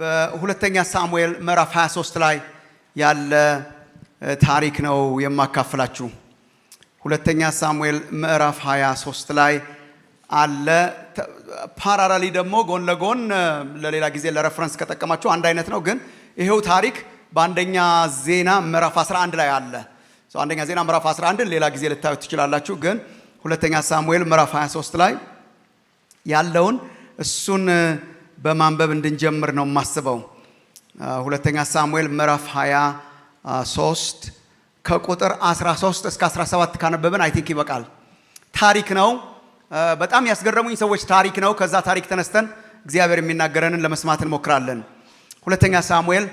በሁለተኛ ሳሙኤል ምዕራፍ 23 ላይ ያለ ታሪክ ነው የማካፈላችሁ። ሁለተኛ ሳሙኤል ምዕራፍ 23 ላይ አለ። ፓራራሊ ደግሞ ጎን ለጎን ለሌላ ጊዜ ለሬፈረንስ ከጠቀማችሁ አንድ አይነት ነው፣ ግን ይሄው ታሪክ በአንደኛ ዜና ምዕራፍ 11 ላይ አለ። አንደኛ ዜና ምዕራፍ 11 ሌላ ጊዜ ልታዩት ትችላላችሁ፣ ግን ሁለተኛ ሳሙኤል ምዕራፍ 23 ላይ ያለውን እሱን በማንበብ እንድንጀምር ነው የማስበው። ሁለተኛ ሳሙኤል ምዕራፍ 23 ከቁጥር 13 እስከ 17 ካነበብን አይ ቲንክ ይበቃል። ታሪክ ነው፣ በጣም ያስገረሙኝ ሰዎች ታሪክ ነው። ከዛ ታሪክ ተነስተን እግዚአብሔር የሚናገረንን ለመስማት እንሞክራለን። ሁለተኛ ሳሙኤል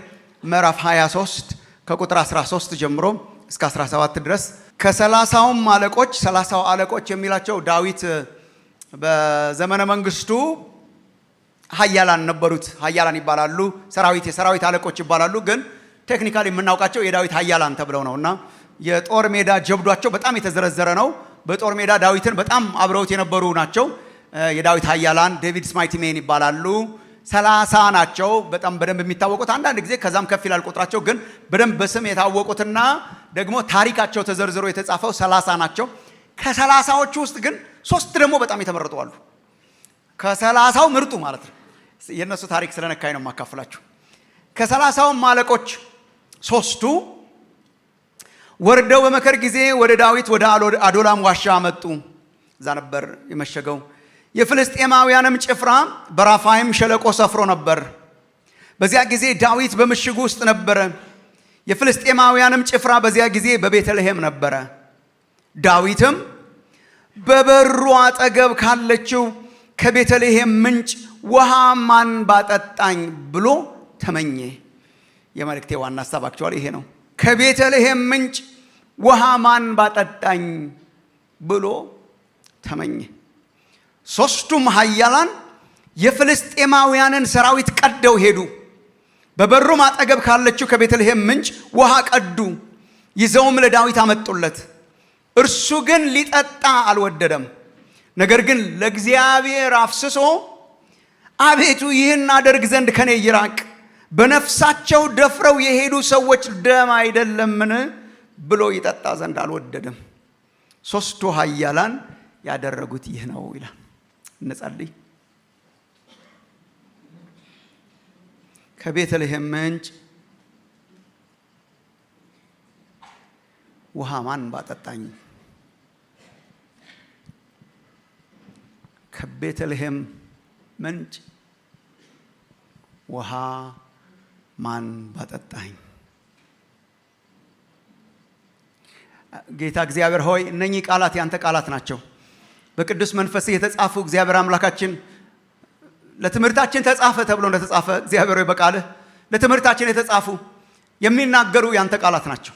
ምዕራፍ 23 ከቁጥር 13 ጀምሮ እስከ 17 ድረስ ከ30 አለቆች 30 አለቆች የሚላቸው ዳዊት በዘመነ መንግስቱ ኃያላን ነበሩት። ኃያላን ይባላሉ፣ የሰራዊት አለቆች ይባላሉ። ግን ቴክኒካሊ የምናውቃቸው የዳዊት ኃያላን ተብለው ነውና የጦር ሜዳ ጀብዷቸው በጣም የተዘረዘረ ነው። በጦር ሜዳ ዳዊትን በጣም አብረውት የነበሩ ናቸው። የዳዊት ኃያላን ዴቪድስ ማይቲ ሜን ይባላሉ። 30 ናቸው በጣም በደንብ የሚታወቁት። አንዳንድ ጊዜ ከዛም ከፍ ይላል ቁጥራቸው፣ ግን በደንብ በስም የታወቁትና ደግሞ ታሪካቸው ተዘርዝሮ የተጻፈው 30 ናቸው። ከ30ዎቹ ውስጥ ግን 3 ደግሞ በጣም የተመረጡ አሉ። ከ30ው ምርጡ ማለት ነው። የነሱ ታሪክ ስለነካኝ ነው የማካፈላችሁ። ከ30ው አለቆች 3ቱ ወርደው በመከር ጊዜ ወደ ዳዊት ወደ አዶላም ዋሻ መጡ። እዛ ነበር የመሸገው። የፍልስጤማውያንም ጭፍራ በራፋይም ሸለቆ ሰፍሮ ነበር። በዚያ ጊዜ ዳዊት በምሽጉ ውስጥ ነበረ። የፍልስጤማውያንም ጭፍራ በዚያ ጊዜ በቤተልሔም ነበረ። ዳዊትም በበሩ አጠገብ ካለችው ከቤተልሔም ምንጭ ውሃ ማን ባጠጣኝ ብሎ ተመኘ። የመልእክቴ ዋና ሐሳብ አክቹዋሊ ይሄ ነው። ከቤተልሔም ምንጭ ውሃ ማን ባጠጣኝ ብሎ ተመኘ። 3ቱም ኃያላን የፍልስጤማውያንን ሰራዊት ቀደው ሄዱ። በበሩም አጠገብ ካለችው ከቤተልሔም ምንጭ ውሃ ቀዱ፣ ይዘውም ለዳዊት አመጡለት። እርሱ ግን ሊጠጣ አልወደደም። ነገር ግን ለእግዚአብሔር አፍስሶ አቤቱ ይህን አደርግ ዘንድ ከኔ ይራቅ፣ በነፍሳቸው ደፍረው የሄዱ ሰዎች ደም አይደለምን ብሎ ይጠጣ ዘንድ አልወደደም። 3ቱ ኃያላን ያደረጉት ይህ ነው ይላል። እንጸልይ። ከቤተልሔም ምንጭ ውሃ ማን ባጠጣኝ። ከቤተልሔም ምንጭ ውሃ ማን ባጠጣኝ። ጌታ እግዚአብሔር ሆይ እነኚህ ቃላት ያንተ ቃላት ናቸው። በቅዱስ መንፈስ የተጻፉ እግዚአብሔር አምላካችን ለትምህርታችን ተጻፈ ተብሎ እንደተጻፈ እግዚአብሔር ሆይ በቃልህ ለትምህርታችን የተጻፉ የሚናገሩ ያንተ ቃላት ናቸው።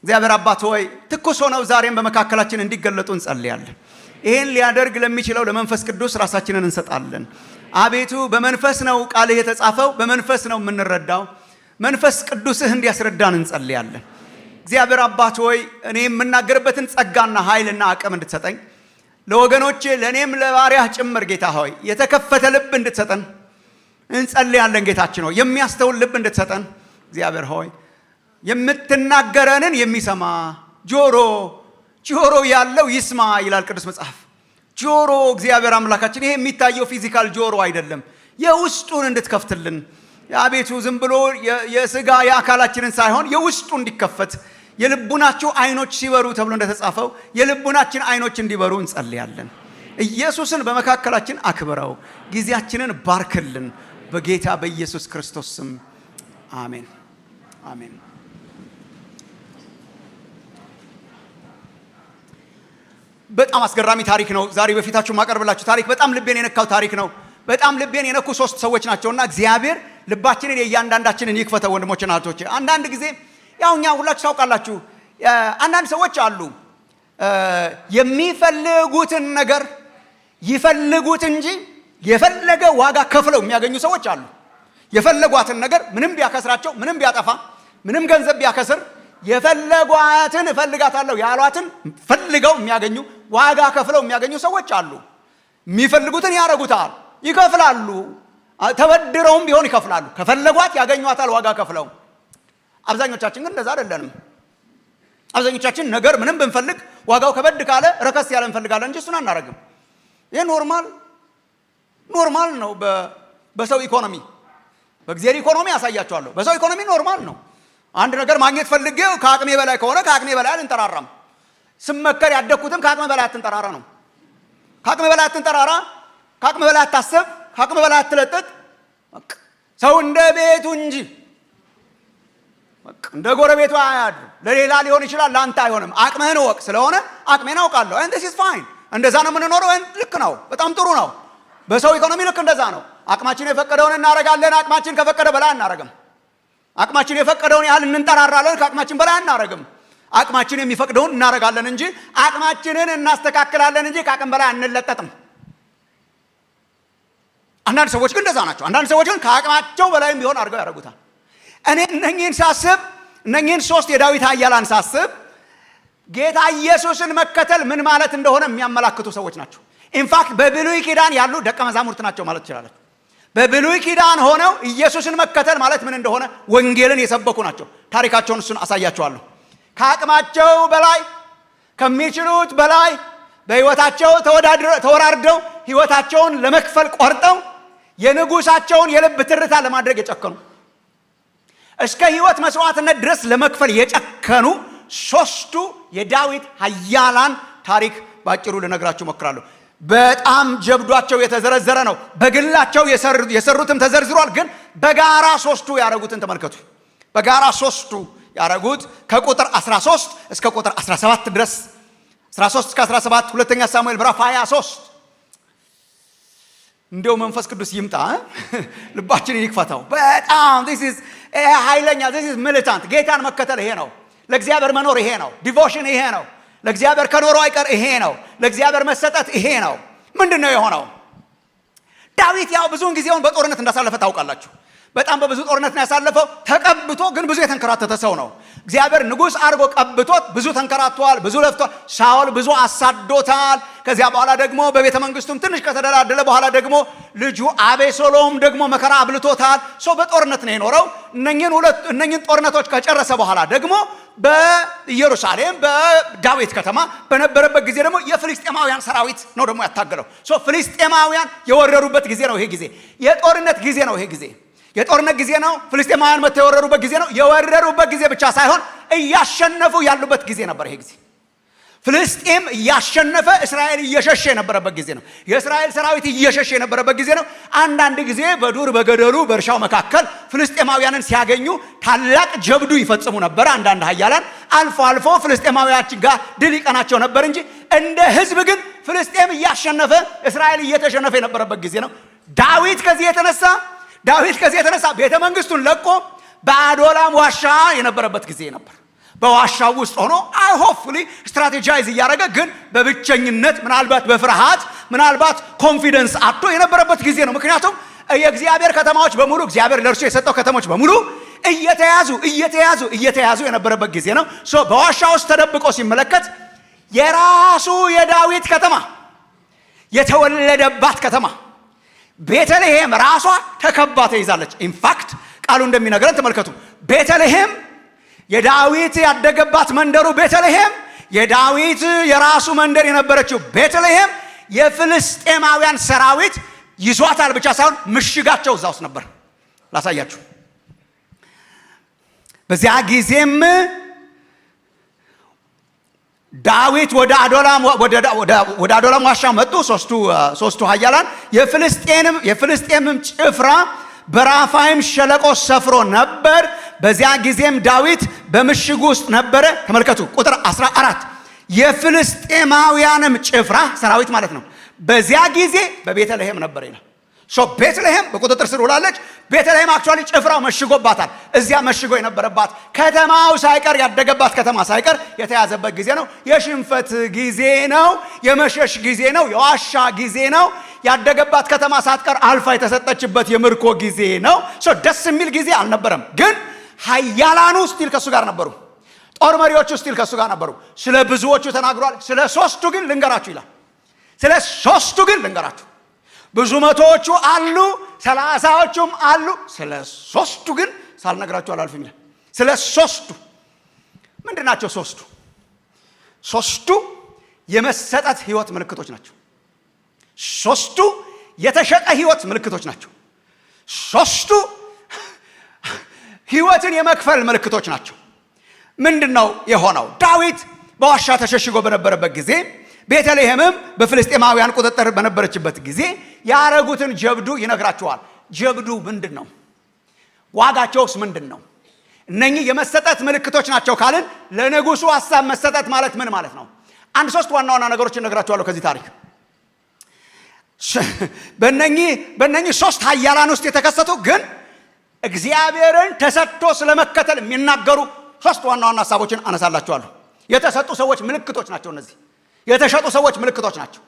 እግዚአብሔር አባት ሆይ ትኩስ ሆነው ዛሬም በመካከላችን እንዲገለጡ እንጸልያለን። ይሄን ሊያደርግ ለሚችለው ለመንፈስ ቅዱስ ራሳችንን እንሰጣለን። አቤቱ በመንፈስ ነው ቃልህ የተጻፈው፣ በመንፈስ ነው የምንረዳው። መንፈስ ቅዱስህ እንዲያስረዳን እንጸልያለን። እግዚአብሔር አባት ሆይ እኔ የምናገርበትን ጸጋና ኃይልና አቅም እንድትሰጠኝ፣ ለወገኖቼ ለእኔም ለባሪያህ ጭምር ጌታ ሆይ የተከፈተ ልብ እንድትሰጠን እንጸልያለን። ጌታችን ሆይ የሚያስተውል ልብ እንድትሰጠን እግዚአብሔር ሆይ የምትናገረንን የሚሰማ ጆሮ ያለው ይስማ ይላል ቅዱስ መጽሐፍ። ጆሮ እግዚአብሔር አምላካችን ይሄ የሚታየው ፊዚካል ጆሮ አይደለም፣ የውስጡን እንድትከፍትልን አቤቱ ዝም ብሎ የስጋ የአካላችንን ሳይሆን የውስጡ እንዲከፈት የልቡናችሁ አይኖች ሲበሩ ተብሎ እንደተጻፈው የልቡናችን አይኖች እንዲበሩ እንጸልያለን። ኢየሱስን በመካከላችን አክብረው፣ ጊዜያችንን ባርክልን፣ በጌታ በኢየሱስ ክርስቶስ ስም አሜን አሜን። በጣም አስገራሚ ታሪክ ነው ዛሬ በፊታችሁ ማቀርብላችሁ ታሪክ። በጣም ልቤን የነካው ታሪክ ነው። በጣም ልቤን የነኩ 3 ሰዎች ናቸውና እግዚአብሔር ልባችንን የእያንዳንዳችንን ይክፈተው። ወንድሞችና እህቶቼ አንዳንድ ጊዜ ያው እኛ ሁላችሁ ታውቃላችሁ፣ አንዳንድ ሰዎች አሉ የሚፈልጉትን ነገር ይፈልጉት እንጂ የፈለገ ዋጋ ከፍለው የሚያገኙ ሰዎች አሉ። የፈለጓትን ነገር ምንም ቢያከስራቸው፣ ምንም ቢያጠፋ፣ ምንም ገንዘብ ቢያከስር የፈለጓትን እፈልጋታለሁ ያሏትን ፈልገው የሚያገኙ ዋጋ ከፍለው የሚያገኙ ሰዎች አሉ። የሚፈልጉትን ያረጉታል፣ ይከፍላሉ። ተበድረውም ቢሆን ይከፍላሉ። ከፈለጓት ያገኟታል ዋጋ ከፍለው። አብዛኞቻችን ግን እንደዛ አይደለንም። አብዛኞቻችን ነገር ምንም ብንፈልግ ዋጋው ከበድ ካለ ረከስ ያለ እንፈልጋለን እንጂ እሱን አናረግም። ይሄ ኖርማል ነው በሰው ኢኮኖሚ። በእግዚአብሔር ኢኮኖሚ ያሳያቸዋለሁ። በሰው ኢኮኖሚ ኖርማል ነው። አንድ ነገር ማግኘት ፈልጌው ከአቅሜ በላይ ከሆነ ከአቅሜ በላይ አልንጠራራም። ስመከር ያደኩትም ከአቅሜ በላይ አትንጠራራ ነው። ከአቅሜ በላይ አትንጠራራ፣ ከአቅሜ በላይ አታስብ፣ ከአቅሜ በላይ አትለጥጥ። ሰው እንደ ቤቱ እንጂ እንደ ጎረቤቱ አያድር። ለሌላ ሊሆን ይችላል፣ ለአንተ አይሆንም። አቅምህን ወቅ ስለሆነ አቅሜን አውቃለሁ። and this is fine። እንደዛ ነው የምንኖረው። ልክ ነው፣ በጣም ጥሩ ነው። በሰው ኢኮኖሚ ልክ እንደዛ ነው። አቅማችን የፈቀደውን እናረጋለን። አቅማችን ከፈቀደ በላይ አናረግም። አቅማችን የፈቀደውን ያህል እንንጠራራለን። ከአቅማችን በላይ አናረግም። አቅማችን የሚፈቅደውን እናረጋለን እንጂ አቅማችንን እናስተካክላለን እንጂ ከአቅም በላይ አንለጠጥም። አንዳንድ ሰዎች ግን እንደዛ ናቸው። አንዳንድ ሰዎች ግን ከአቅማቸው በላይም ቢሆን አድርገው ያደርጉታል። እኔ እነኚህን ሳስብ እነኚህን ሶስት የዳዊት ኃያላን ሳስብ ጌታ ኢየሱስን መከተል ምን ማለት እንደሆነ የሚያመላክቱ ሰዎች ናቸው። ኢንፋክት በብሉይ ኪዳን ያሉ ደቀ መዛሙርት ናቸው ማለት ትችላለች። በብሉይ ኪዳን ሆነው ኢየሱስን መከተል ማለት ምን እንደሆነ ወንጌልን የሰበኩ ናቸው። ታሪካቸውን እሱን አሳያቸዋለሁ። ከአቅማቸው በላይ ከሚችሉት በላይ በህይወታቸው ተወራርደው ህይወታቸውን ለመክፈል ቆርጠው የንጉሳቸውን የልብ ትርታ ለማድረግ የጨከኑ እስከ ህይወት መስዋዕትነት ድረስ ለመክፈል የጨከኑ ሶስቱ የዳዊት ኃያላን ታሪክ ባጭሩ ልነግራችሁ ሞክራለሁ። በጣም ጀብዷቸው የተዘረዘረ ነው። በግላቸው የሰሩትም ተዘርዝሯል። ግን በጋራ ሶስቱ ያረጉትን ተመልከቱ። በጋራ ሶስቱ ያረጉት ከቁጥር 13 እስከ ቁጥር 17 ድረስ 13 እስከ 17 ሁለተኛ ሳሙኤል ምዕራፍ 23 እንደው መንፈስ ቅዱስ ይምጣ ልባችንን ይክፈታው። በጣም this is ኃይለኛ this is militant። ጌታን መከተል ይሄ ነው። ለእግዚአብሔር መኖር ይሄ ነው። ዲቮሽን ይሄ ነው። ለእግዚአብሔር ከኖሩ አይቀር ይሄ ነው። ለእግዚአብሔር መሰጠት ይሄ ነው። ምንድነው የሆነው? ዳዊት ያው ብዙውን ጊዜውን በጦርነት እንዳሳለፈ ታውቃላችሁ። በጣም በብዙ ጦርነት ነው ያሳለፈው። ተቀብቶ ግን ብዙ የተንከራተተ ሰው ነው። እግዚአብሔር ንጉሥ አድርጎ ቀብቶት ብዙ ተንከራቷል፣ ብዙ ለፍቷል። ሳኦል ብዙ አሳዶታል። ከዚያ በኋላ ደግሞ በቤተ መንግስቱም ትንሽ ከተደላደለ በኋላ ደግሞ ልጁ አቤሴሎም ደግሞ መከራ አብልቶታል። ሰው በጦርነት ነው የኖረው። እነኚህን ጦርነቶች ከጨረሰ በኋላ ደግሞ በኢየሩሳሌም በዳዊት ከተማ በነበረበት ጊዜ ደግሞ የፍልስጤማውያን ሰራዊት ነው ደግሞ ያታገለው። ፍልስጤማውያን የወረሩበት ጊዜ ነው ይሄ ጊዜ። የጦርነት ጊዜ ነው ይሄ ጊዜ። የጦርነት ጊዜ ነው። ፍልስጤማውያን መተው የወረሩበት ጊዜ ነው። የወረሩበት ጊዜ ብቻ ሳይሆን እያሸነፉ ያሉበት ጊዜ ነበር ይሄ ጊዜ። ፍልስጤም እያሸነፈ እስራኤል እየሸሸ የነበረበት ጊዜ ነው። የእስራኤል ሰራዊት እየሸሸ የነበረበት ጊዜ ነው። አንዳንድ ጊዜ በዱር በገደሉ በእርሻው መካከል ፍልስጤማውያንን ሲያገኙ ታላቅ ጀብዱ ይፈጽሙ ነበር አንዳንድ ኃያላን። አልፎ አልፎ ፍልስጤማውያን ጋር ድል ይቀናቸው ነበር እንጂ እንደ ህዝብ ግን ፍልስጤም እያሸነፈ እስራኤል እየተሸነፈ የነበረበት ጊዜ ነው። ዳዊት ከዚህ የተነሳ ቤተ መንግስቱን ለቆ በአዶላም ዋሻ የነበረበት ጊዜ ነበር። በዋሻው ውስጥ ሆኖ ሆፕፉሊ ስትራቴጃይዝ እያደረገ ግን በብቸኝነት ምናልባት በፍርሃት ምናልባት ኮንፊደንስ አጥቶ የነበረበት ጊዜ ነው። ምክንያቱም የእግዚአብሔር ከተማዎች በሙሉ እግዚአብሔር ለእርሱ የሰጠው ከተሞች በሙሉ እየተያዙ የነበረበት ጊዜ ነው። በዋሻ ውስጥ ተደብቆ ሲመለከት የራሱ የዳዊት ከተማ የተወለደባት ከተማ ቤተልሔም ራሷ ተከባ ተይዛለች። ኢንፋክት ቃሉ እንደሚነግረን ተመልከቱ። ቤተልሔም የዳዊት ያደገባት መንደሩ ቤተልሔም፣ የዳዊት የራሱ መንደር የነበረችው ቤተልሔም የፍልስጤማውያን ሰራዊት ይዟታል ብቻ ሳይሆን ምሽጋቸው እዛ ውስጥ ነበር። ላሳያችሁ። በዚያ ጊዜም ዳዊት ወደ አዶላም ዋሻ መጡ ሶስቱ ኃያላን። የፍልስጤምም ጭፍራ በራፋይም ሸለቆ ሰፍሮ ነበር። በዚያ ጊዜም ዳዊት በምሽጉ ውስጥ ነበረ። ተመልከቱ ቁጥር 14 የፍልስጤማውያንም ጭፍራ ሰራዊት ማለት ነው በዚያ ጊዜ በቤተልሔም ነበር ይላል። ቤተልሔም በቁጥጥር ስር ውላለች። ቤተልሔም አክቹዋሊ ጭፍራው መሽጎባታል። እዚያ መሽጎ የነበረባት ከተማው ሳይቀር ያደገባት ከተማ ሳይቀር የተያዘበት ጊዜ ነው። የሽንፈት ጊዜ ነው። የመሸሽ ጊዜ ነው። የዋሻ ጊዜ ነው። ያደገባት ከተማ ሳትቀር አልፋ የተሰጠችበት የምርኮ ጊዜ ነው። ደስ የሚል ጊዜ አልነበረም። ግን ኃያላኑ ስቲል ከሱ ጋር ነበሩ። ጦር መሪዎቹ ስቲል ከሱ ጋር ነበሩ። ስለ ብዙዎቹ ተናግሯል። ስለ ሶስቱ ግን ልንገራችሁ ይላል። ብዙ መቶዎቹ አሉ፣ 30ዎቹም አሉ። ስለ ሶስቱ ግን ሳልነግራችሁ አላልፍም ይላል። ስለ ሶስቱ ምንድናቸው? ሶስቱ የመሰጠት ህይወት ምልክቶች ናቸው። ሶስቱ የተሸጠ ህይወት ምልክቶች ናቸው። ሶስቱ ህይወትን የመክፈል ምልክቶች ናቸው። ምንድነው የሆነው? ዳዊት በዋሻ ተሸሽጎ በነበረበት ጊዜ፣ ቤተልሔምም በፍልስጤማውያን ቁጥጥር በነበረችበት ጊዜ ያረጉትን ጀብዱ ይነግራቸዋል። ጀብዱ ምንድነው? ዋጋቸውስ ምንድነው? እነኚህ የመሰጠት ምልክቶች ናቸው ካልን ለንጉሱ ሐሳብ መሰጠት ማለት ምን ማለት ነው? አንድ ሶስት ዋና ዋና ነገሮች እነግራቸዋለሁ ከዚህ ታሪክ። በእነኚህ ሶስት ኃያላን ውስጥ የተከሰቱ ግን እግዚአብሔርን ተሰጥቶ ስለመከተል የሚናገሩ ሶስት ዋና ዋና ሐሳቦችን አነሳላችኋለሁ። የተሰጡ ሰዎች ምልክቶች ናቸው። እነዚህ የተሸጡ ሰዎች ምልክቶች ናቸው።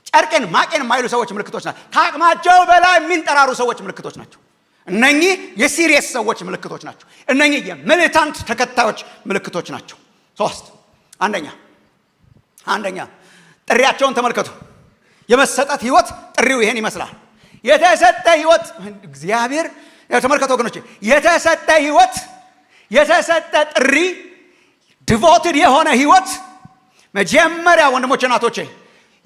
ጨርቄን ማቄን የማይሉ ሰዎች ምልክቶች ናቸው። ከአቅማቸው በላይ የሚንጠራሩ ሰዎች ምልክቶች ናቸው። እነኚህ የሲሪየስ ሰዎች ምልክቶች ናቸው። እነኚህ የሚሊታንት ተከታዮች ምልክቶች ናቸው። ሶስት አንደኛ ጥሪያቸውን ተመልከቱ። የመሰጠት ህይወት ጥሪው ይሄን ይመስላል። የተሰጠ ህይወት እግዚአብሔር ተመልከቱ ወገኖች፣ የተሰጠ ህይወት፣ የተሰጠ ጥሪ፣ ዲቮትድ የሆነ ህይወት መጀመሪያ ወንድሞቼ እናቶቼ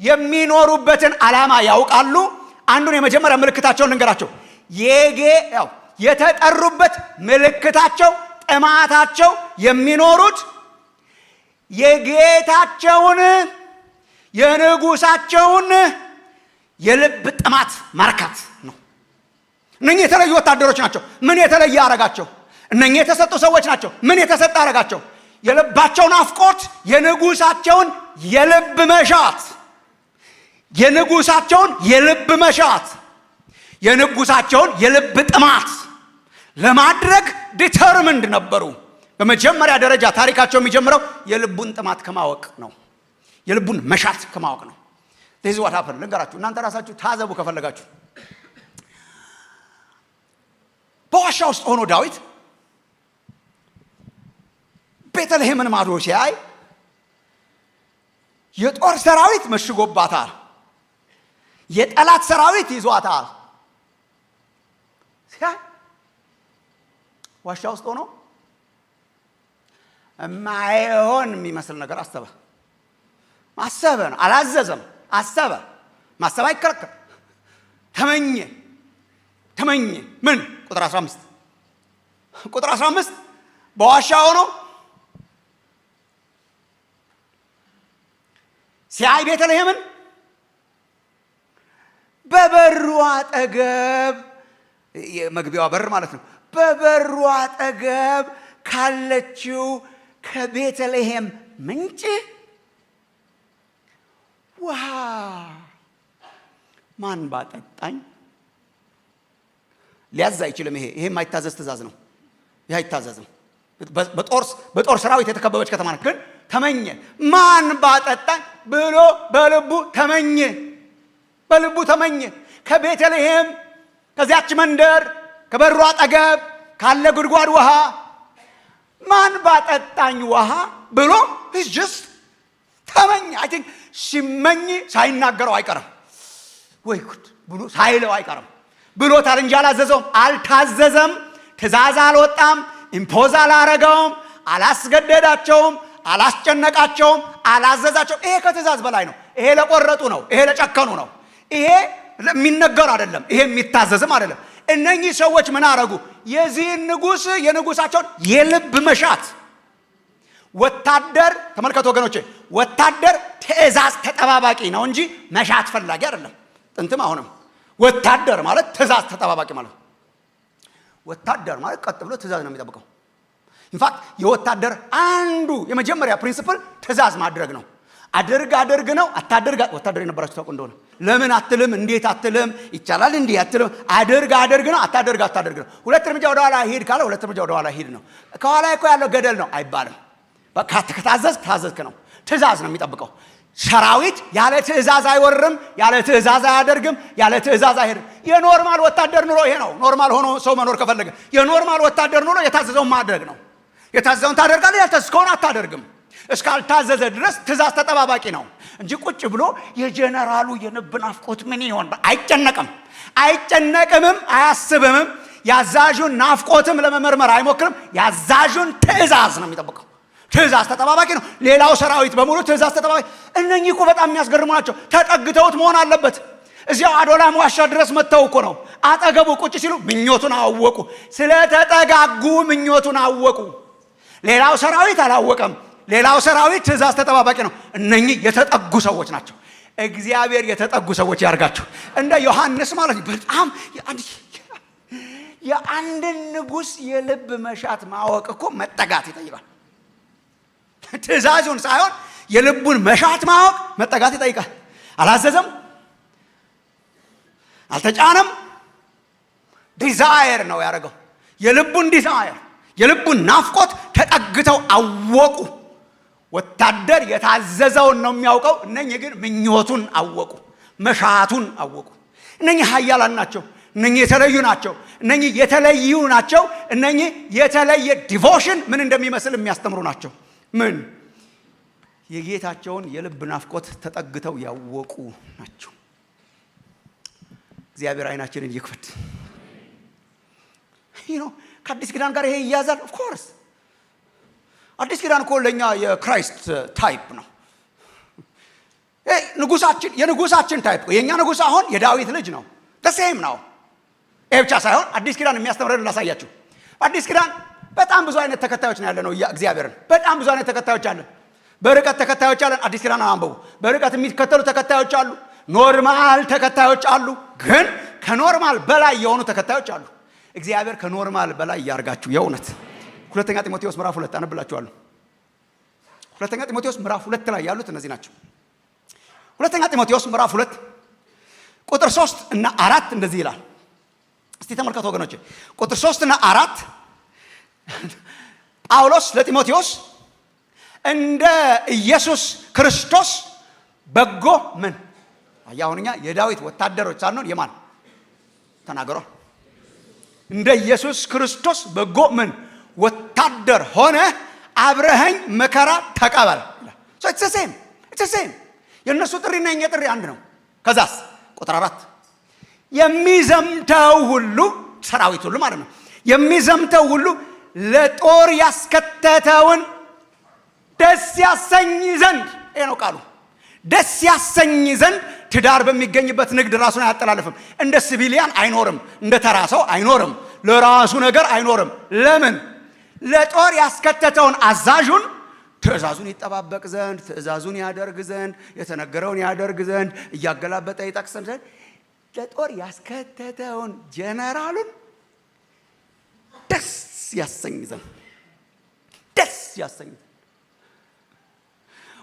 የሚኖሩበትን ዓላማ ያውቃሉ። አንዱን የመጀመሪያ ምልክታቸውን ልንገራቸው። የተጠሩበት ምልክታቸው፣ ጥማታቸው የሚኖሩት የጌታቸውን የንጉሳቸውን የልብ ጥማት ማርካት ነው። እነኚህ የተለዩ ወታደሮች ናቸው። ምን የተለየ አረጋቸው? እነኚህ የተሰጡ ሰዎች ናቸው። ምን የተሰጠ አረጋቸው? የልባቸውን ናፍቆት፣ የንጉሳቸውን የልብ መሻት፣ የንጉሳቸውን የልብ መሻት፣ የንጉሳቸውን የልብ ጥማት ለማድረግ ዲተርሚንድ ነበሩ። በመጀመሪያ ደረጃ ታሪካቸው የሚጀምረው የልቡን ጥማት ከማወቅ ነው። የልቡን መሻት ከማወቅ ነው። this what happened ልንገራችሁ፣ እናንተ ራሳችሁ ታዘቡ ከፈለጋችሁ። በዋሻ ውስጥ ሆኖ ዳዊት ቤተልሔምን ማዶ ሲያይ የጦር ሰራዊት መሽጎባታል። የጠላት ሰራዊት ይዟታል። ሲያይ ዋሻ ውስጥ ሆኖ ማይሆን የሚመስል ነገር አሰበ። ማሰበ ነው፣ አላዘዘም። አሰበ። ማሰብ አይከለከል። ተመኘ። ምን? ቁጥር 15 በዋሻ ሆኖ ሲያይ ቤተልሔምን በበሩ አጠገብ፣ የመግቢያዋ በር ማለት ነው፣ በበሩ አጠገብ ካለችው ከቤተልሔም ምንጭ ውሃ ማን ባጠጣኝ። ሊያዝ አይችልም። ይሄ የማይታዘዝ ትእዛዝ ነው። ይሄ አይታዘዝም። በጦር ሰራዊት የተከበበች ከተማ ናት። ግን ተመኘ። ማን ባጠጣኝ ብሎ በልቡ ተመኘ። ከቤተልሔም ከዚያች መንደር ከበሩ አጠገብ ካለ ጉድጓድ ውሃ ማን ባጠጣኝ ውሃ ብሎ just ተመኘ። አይ ቲንክ ሲመኝ ሳይናገረው አይቀርም ወይ ጉድ ብሎ ሳይለው አይቀርም። ብሎታል እንጂ አላዘዘውም። አልታዘዘም። ትእዛዝ አልወጣም። ኢምፖዝ አላረገውም። አላስገደዳቸውም። አላስጨነቃቸውም። አላዘዛቸውም። ይሄ ከትእዛዝ በላይ ነው። ይሄ ለቆረጡ ነው። ይሄ ለጨከኑ ነው። ይሄ የሚነገር አይደለም። ይሄ የሚታዘዝም አይደለም። እነኚህ ሰዎች ምን አረጉ? የዚህን ንጉስ የንጉሳቸውን የልብ መሻት ወታደር ተመልከቱ ወገኖቼ፣ ወታደር ትእዛዝ ተጠባባቂ ነው እንጂ መሻት ፈላጊ አይደለም። ጥንትም አሁንም ወታደር ማለት ትእዛዝ ተጠባባቂ ማለት ነው። ወታደር ማለት ቀጥ ብሎ ትእዛዝ ነው የሚጠብቀው። ኢንፋክት የወታደር አንዱ የመጀመሪያ ፕሪንሲፕል ትእዛዝ ማድረግ ነው። አድርግ ነው። አታድርግ። ወታደር የነበራችሁ ታውቁ እንደሆነ ለምን አትልም፣ እንዴት አትልም፣ ይቻላል እንዲህ አትልም። አድርግ ነው። አታድርግ ነው። ሁለት እርምጃ ወደ ኋላ ሂድ ካለ ሁለት እርምጃ ወደ ኋላ ሂድ ነው። ከኋላ እኮ ያለው ገደል ነው አይባልም። በቃ ከታዘዝክ ነው። ትእዛዝ ነው የሚጠብቀው። ሰራዊት ያለ ትእዛዝ አይወርም፣ ያለ ትእዛዝ አያደርግም፣ ያለ ትእዛዝ አይሄድም። የኖርማል ወታደር ኑሮ ይሄ ነው። ኖርማል ሆኖ ሰው መኖር ከፈለገ የኖርማል ወታደር ኑሮ የታዘዘውን ማድረግ ነው። የታዘዘውን ታደርጋለህ፣ ያልታዘዝከውን አታደርግም። እስካልታዘዘ ድረስ ትእዛዝ ተጠባባቂ ነው። እንጂ ቁጭ ብሎ የጀነራሉ የልብ ናፍቆት ምን ይሆን አይጨነቅምም፣ አያስብምም። ያዛዡን ናፍቆትም ለመመርመር አይሞክርም። ያዛዡን ትእዛዝ ነው የሚጠብቀው። ትእዛዝ ተጠባባቂ ነው። ሌላው ሰራዊት በሙሉ ትእዛዝ ተጠባባቂ። እነኚህ እኮ በጣም የሚያስገርሙ ናቸው። ተጠግተውት መሆን አለበት። እዚያው አዶላም ዋሻ ድረስ መተው እኮ ነው። አጠገቡ ቁጭ ሲሉ ምኞቱን አወቁ። ስለተጠጋጉ ምኞቱን አወቁ። ሌላው ሰራዊት አላወቀም። ሌላው ሰራዊት ትእዛዝ ተጠባባቂ ነው። እነኚህ የተጠጉ ሰዎች ናቸው። እግዚአብሔር የተጠጉ ሰዎች ያርጋቸው። እንደ ዮሐንስ ማለት በጣም የአንድን ንጉሥ የልብ መሻት ማወቅ እኮ መጠጋት ይጠይቃል። ትእዛዙን ሳይሆን የልቡን መሻት ማወቅ መጠጋት ይጠይቃል። አላዘዘም፣ አልተጫነም። ዲዛየር ነው ያደረገው። የልቡን ዲዛየር፣ የልቡን ናፍቆት ተጠግተው አወቁ። ወታደር የታዘዘውን ነው የሚያውቀው። እነኚህ ግን ምኞቱን አወቁ፣ መሻቱን አወቁ። እነኚህ ኃያላን ናቸው። እነኚህ የተለዩ ናቸው። እነኚህ የተለዩ ናቸው። እነኚህ የተለየ ዲቮሽን ምን እንደሚመስል የሚያስተምሩ ናቸው። ምን የጌታቸውን የልብ ናፍቆት ተጠግተው ያወቁ ናቸው። እግዚአብሔር አይናችንን ይክፈት። ከአዲስ ኪዳን ጋር ይሄ ይያዛል። ኦፍ ኮርስ አዲስ ኪዳን እኮ ለኛ የክራይስት ታይፕ ነው። ንጉሳችን የንጉሳችን ታይፕ። የኛ ንጉስ አሁን የዳዊት ልጅ ነው። ደሴም ነው። ይሄ ብቻ ሳይሆን አዲስ ኪዳን የሚያስተምረን ላሳያችሁ። አዲስ ኪዳን በጣም ብዙ አይነት ተከታዮች ነው ያለነው። እግዚአብሔርን በጣም ብዙ አይነት ተከታዮች አለን። በርቀት ተከታዮች አለን። አዲስ ኪዳን አንብቡ። በርቀት የሚከተሉ ተከታዮች አሉ። ኖርማል ተከታዮች አሉ። ግን ከኖርማል በላይ የሆኑ ተከታዮች አሉ። እግዚአብሔር ከኖርማል በላይ ያርጋችሁ። የእውነት ሁለተኛ ጢሞቴዎስ ምዕራፍ 2 አነብላችኋለሁ። ሁለተኛ ጢሞቴዎስ ምዕራፍ 2 ላይ ያሉት እነዚህ ናቸው። ሁለተኛ ጢሞቴዎስ ምዕራፍ 2 ቁጥር 3 እና 4 እንደዚህ ይላል። እስቲ ተመልከቱ ወገኖቼ። ቁጥር 3 እና 4 ጳውሎስ ለጢሞቴዎስ እንደ ኢየሱስ ክርስቶስ በጎ ምን አያውንኛ የዳዊት ወታደሮች ሳንሆን የማን ተናገሩ? እንደ ኢየሱስ ክርስቶስ በጎ ምን ወታደር ሆነ አብረኸኝ መከራ ተቀበል። it's the same የነሱ ጥሪና የኛ ጥሪ አንድ ነው። ከዛስ ቁጥር 4 የሚዘምተው ሁሉ ሰራዊት ሁሉ ማለት ነው። የሚዘምተው ሁሉ ለጦር ያስከተተውን ደስ ያሰኝ ዘንድ ይሄ ነው ቃሉ። ደስ ያሰኝ ዘንድ ትዳር በሚገኝበት ንግድ ራሱን አያጠላልፍም። እንደ ሲቪሊያን አይኖርም። እንደ ተራ ሰው አይኖርም። ለራሱ ነገር አይኖርም። ለምን? ለጦር ያስከተተውን አዛዡን ትእዛዙን ይጠባበቅ ዘንድ፣ ትእዛዙን ያደርግ ዘንድ፣ የተነገረውን ያደርግ ዘንድ፣ እያገላበጠ ይጠቅስ ዘንድ ለጦር ያስከተተውን ጀነራሉን ደስ ያሰኝ ዘንድ ደስ ያሰኝ።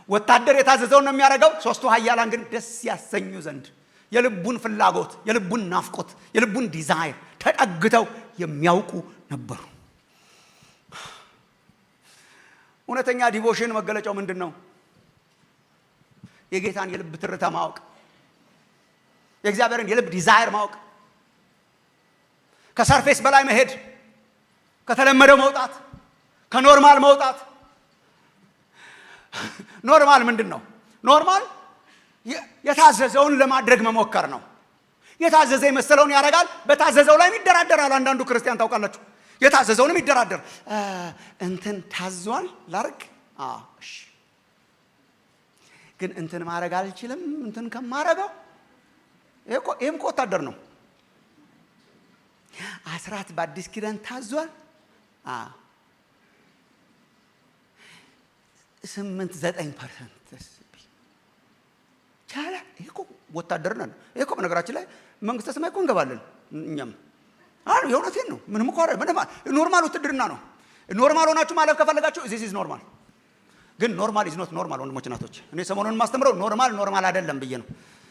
ወታደር የታዘዘውን ነው የሚያደርገው። ሶስቱ ኃያላን ግን ደስ ያሰኙ ዘንድ የልቡን ፍላጎት፣ የልቡን ናፍቆት፣ የልቡን ዲዛይር ተጠግተው የሚያውቁ ነበሩ። እውነተኛ ዲቮሽን መገለጫው ምንድን ነው? የጌታን የልብ ትርታ ማወቅ፣ የእግዚአብሔርን የልብ ዲዛይር ማወቅ፣ ከሰርፌስ በላይ መሄድ፣ ከተለመደው መውጣት፣ ከኖርማል መውጣት። ኖርማል ምንድን ነው? ኖርማል የታዘዘውን ለማድረግ መሞከር ነው። የታዘዘ የመሰለውን ያደርጋል። በታዘዘው ላይ ይደራደራል። አንዳንዱ ክርስቲያን ታውቃላችሁ፣ የታዘዘውንም ይደራደር። እንትን ታዟል ላርግ፣ እሺ፣ ግን እንትን ማድረግ አልችልም። እንትን ከማረገው ይሄም እኮ ወታደር ነው። አስራት በአዲስ ኪዳን ታዟል። 8-9% ቻለ። ይሄ እኮ ወታደር ነን። ይሄ እኮ በነገራችን ላይ መንግስተ ሰማይ እኮ እንገባለን እኛም። የእውነቴን ነው። ምንም እኮ ኖርማል ውትድርና ነው። ኖርማል ሆናችሁ ማለፍ ከፈለጋችሁ this is normal። ግን ኖርማል is not normal ወንድሞች እናቶች። እኔ ሰሞኑን ማስተምረው ኖርማል አይደለም ብዬ ነው።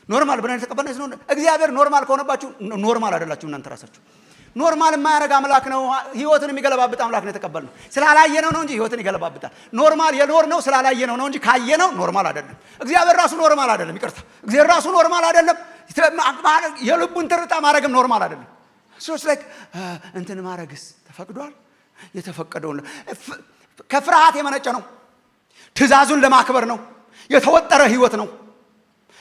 ኖርማል ብለን ተቀበልነው ነው። እግዚአብሔር ኖርማል ከሆነባችሁ ኖርማል አይደላችሁ እናንተ ራሳችሁ። ኖርማል የማያረግ አምላክ ነው። ህይወትን የሚገለባብጥ አምላክ ነው የተቀበልነው። ስላላየነው ነው እንጂ ህይወትን ይገለባብጣል። ኖርማል የኖር ነው ስላላየነው ነው እንጂ ካየነው ኖርማል አይደለም። እግዚአብሔር ራሱ ኖርማል አይደለም። ይቅርታ፣ እግዚአብሔር ራሱ ኖርማል አይደለም። የልቡን ትርታ ማረግም ኖርማል አይደለም። ሶስ ላይክ እንትን ማረግስ ተፈቅዷል። የተፈቀደውን ከፍርሃት የመነጨ ነው። ትእዛዙን ለማክበር ነው። የተወጠረ ህይወት ነው።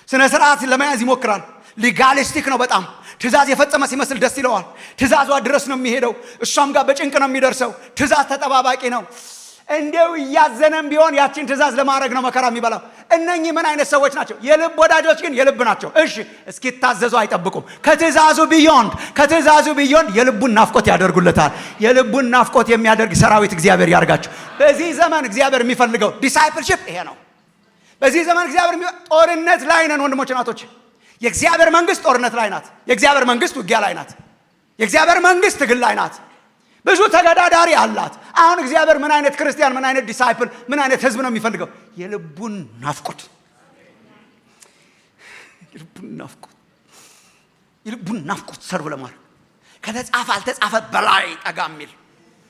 ስነ ስርዓት ለመያዝ ይሞክራል። ሊጋሊስቲክ ነው በጣም። ትእዛዝ የፈጸመ ሲመስል ደስ ይለዋል። ትእዛዟ ድረስ ነው የሚሄደው፣ እሷም ጋር በጭንቅ ነው የሚደርሰው። ትእዛዝ ተጠባባቂ ነው። እንደው እያዘነም ቢሆን ያችን ትእዛዝ ለማድረግ ነው መከራ የሚበላው። እነኚህ ምን አይነት ሰዎች ናቸው? የልብ ወዳጆች ግን የልብ ናቸው። እሺ እስኪታዘዙ አይጠብቁም። ከትእዛዙ ቢዮንድ የልቡን ናፍቆት ያደርጉለታል። የልቡን ናፍቆት የሚያደርግ ሰራዊት እግዚአብሔር ያርጋቸው። በዚህ ዘመን እግዚአብሔር የሚፈልገው ዲሳይፕልሺፕ ይሄ ነው። በዚህ ዘመን እግዚአብሔር ጦርነት ላይ ነን ወንድሞች እናቶች። የእግዚአብሔር መንግስት ጦርነት ላይ ናት። የእግዚአብሔር መንግስት ውጊያ ላይ ናት። የእግዚአብሔር መንግስት ትግል ላይ ናት። ብዙ ተገዳዳሪ አላት። አሁን እግዚአብሔር ምን አይነት ክርስቲያን፣ ምን አይነት ዲሳይፕል፣ ምን አይነት ህዝብ ነው የሚፈልገው? የልቡን ናፍቆት የልቡን ናፍቆት ሰርቭ ለማድረግ ከተጻፈ አልተጻፈ በላይ ጠጋ የሚል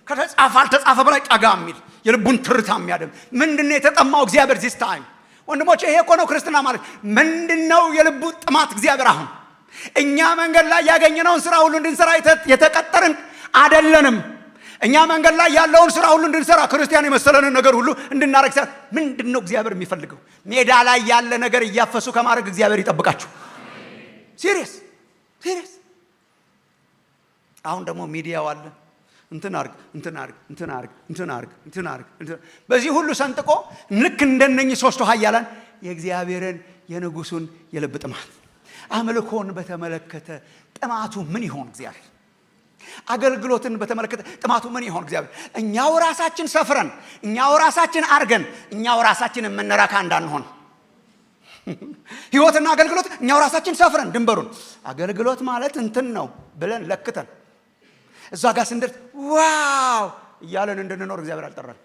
ከተጻፈ አልተጻፈ በላይ ጠጋ የሚል የልቡን ትርታ የሚያደም ምንድነው የተጠማው እግዚአብሔር ዚስ ታይም? ወንድሞቼ ይሄ እኮ ነው ክርስትና ማለት። ምንድነው የልቡ ጥማት እግዚአብሔር? አሁን እኛ መንገድ ላይ ያገኘነውን ስራ ሁሉ እንድንሰራ የተቀጠርን አይደለንም። እኛ መንገድ ላይ ያለውን ስራ ሁሉ እንድንሰራ ክርስቲያን የመሰለንን ነገር ሁሉ እንድናረግ ሳይሆን ምንድነው እግዚአብሔር የሚፈልገው? ሜዳ ላይ ያለ ነገር እያፈሱ ከማድረግ እግዚአብሔር ይጠብቃችሁ። ሲሪየስ። አሁን ደግሞ ሚዲያው አለ። እንትን አርግ በዚህ ሁሉ ሰንጥቆ ልክ እንደነኚህ ሶስቱ ኃያላን የእግዚአብሔርን የንጉሱን የልብ ጥማት አምልኮን በተመለከተ ጥማቱ ምን ይሆን እግዚአብሔር? አገልግሎትን በተመለከተ ጥማቱ ምን ይሆን እግዚአብሔር? እኛው ራሳችን ሰፍረን፣ እኛው ራሳችን አርገን፣ እኛው ራሳችን የምንረካ እንዳንሆን ህይወትና አገልግሎት እኛው ራሳችን ሰፍረን ድንበሩን አገልግሎት ማለት እንትን ነው ብለን ለክተን እዛ ጋር ስንደርስ ዋው እያለን እንድንኖር እግዚአብሔር አልጠራን።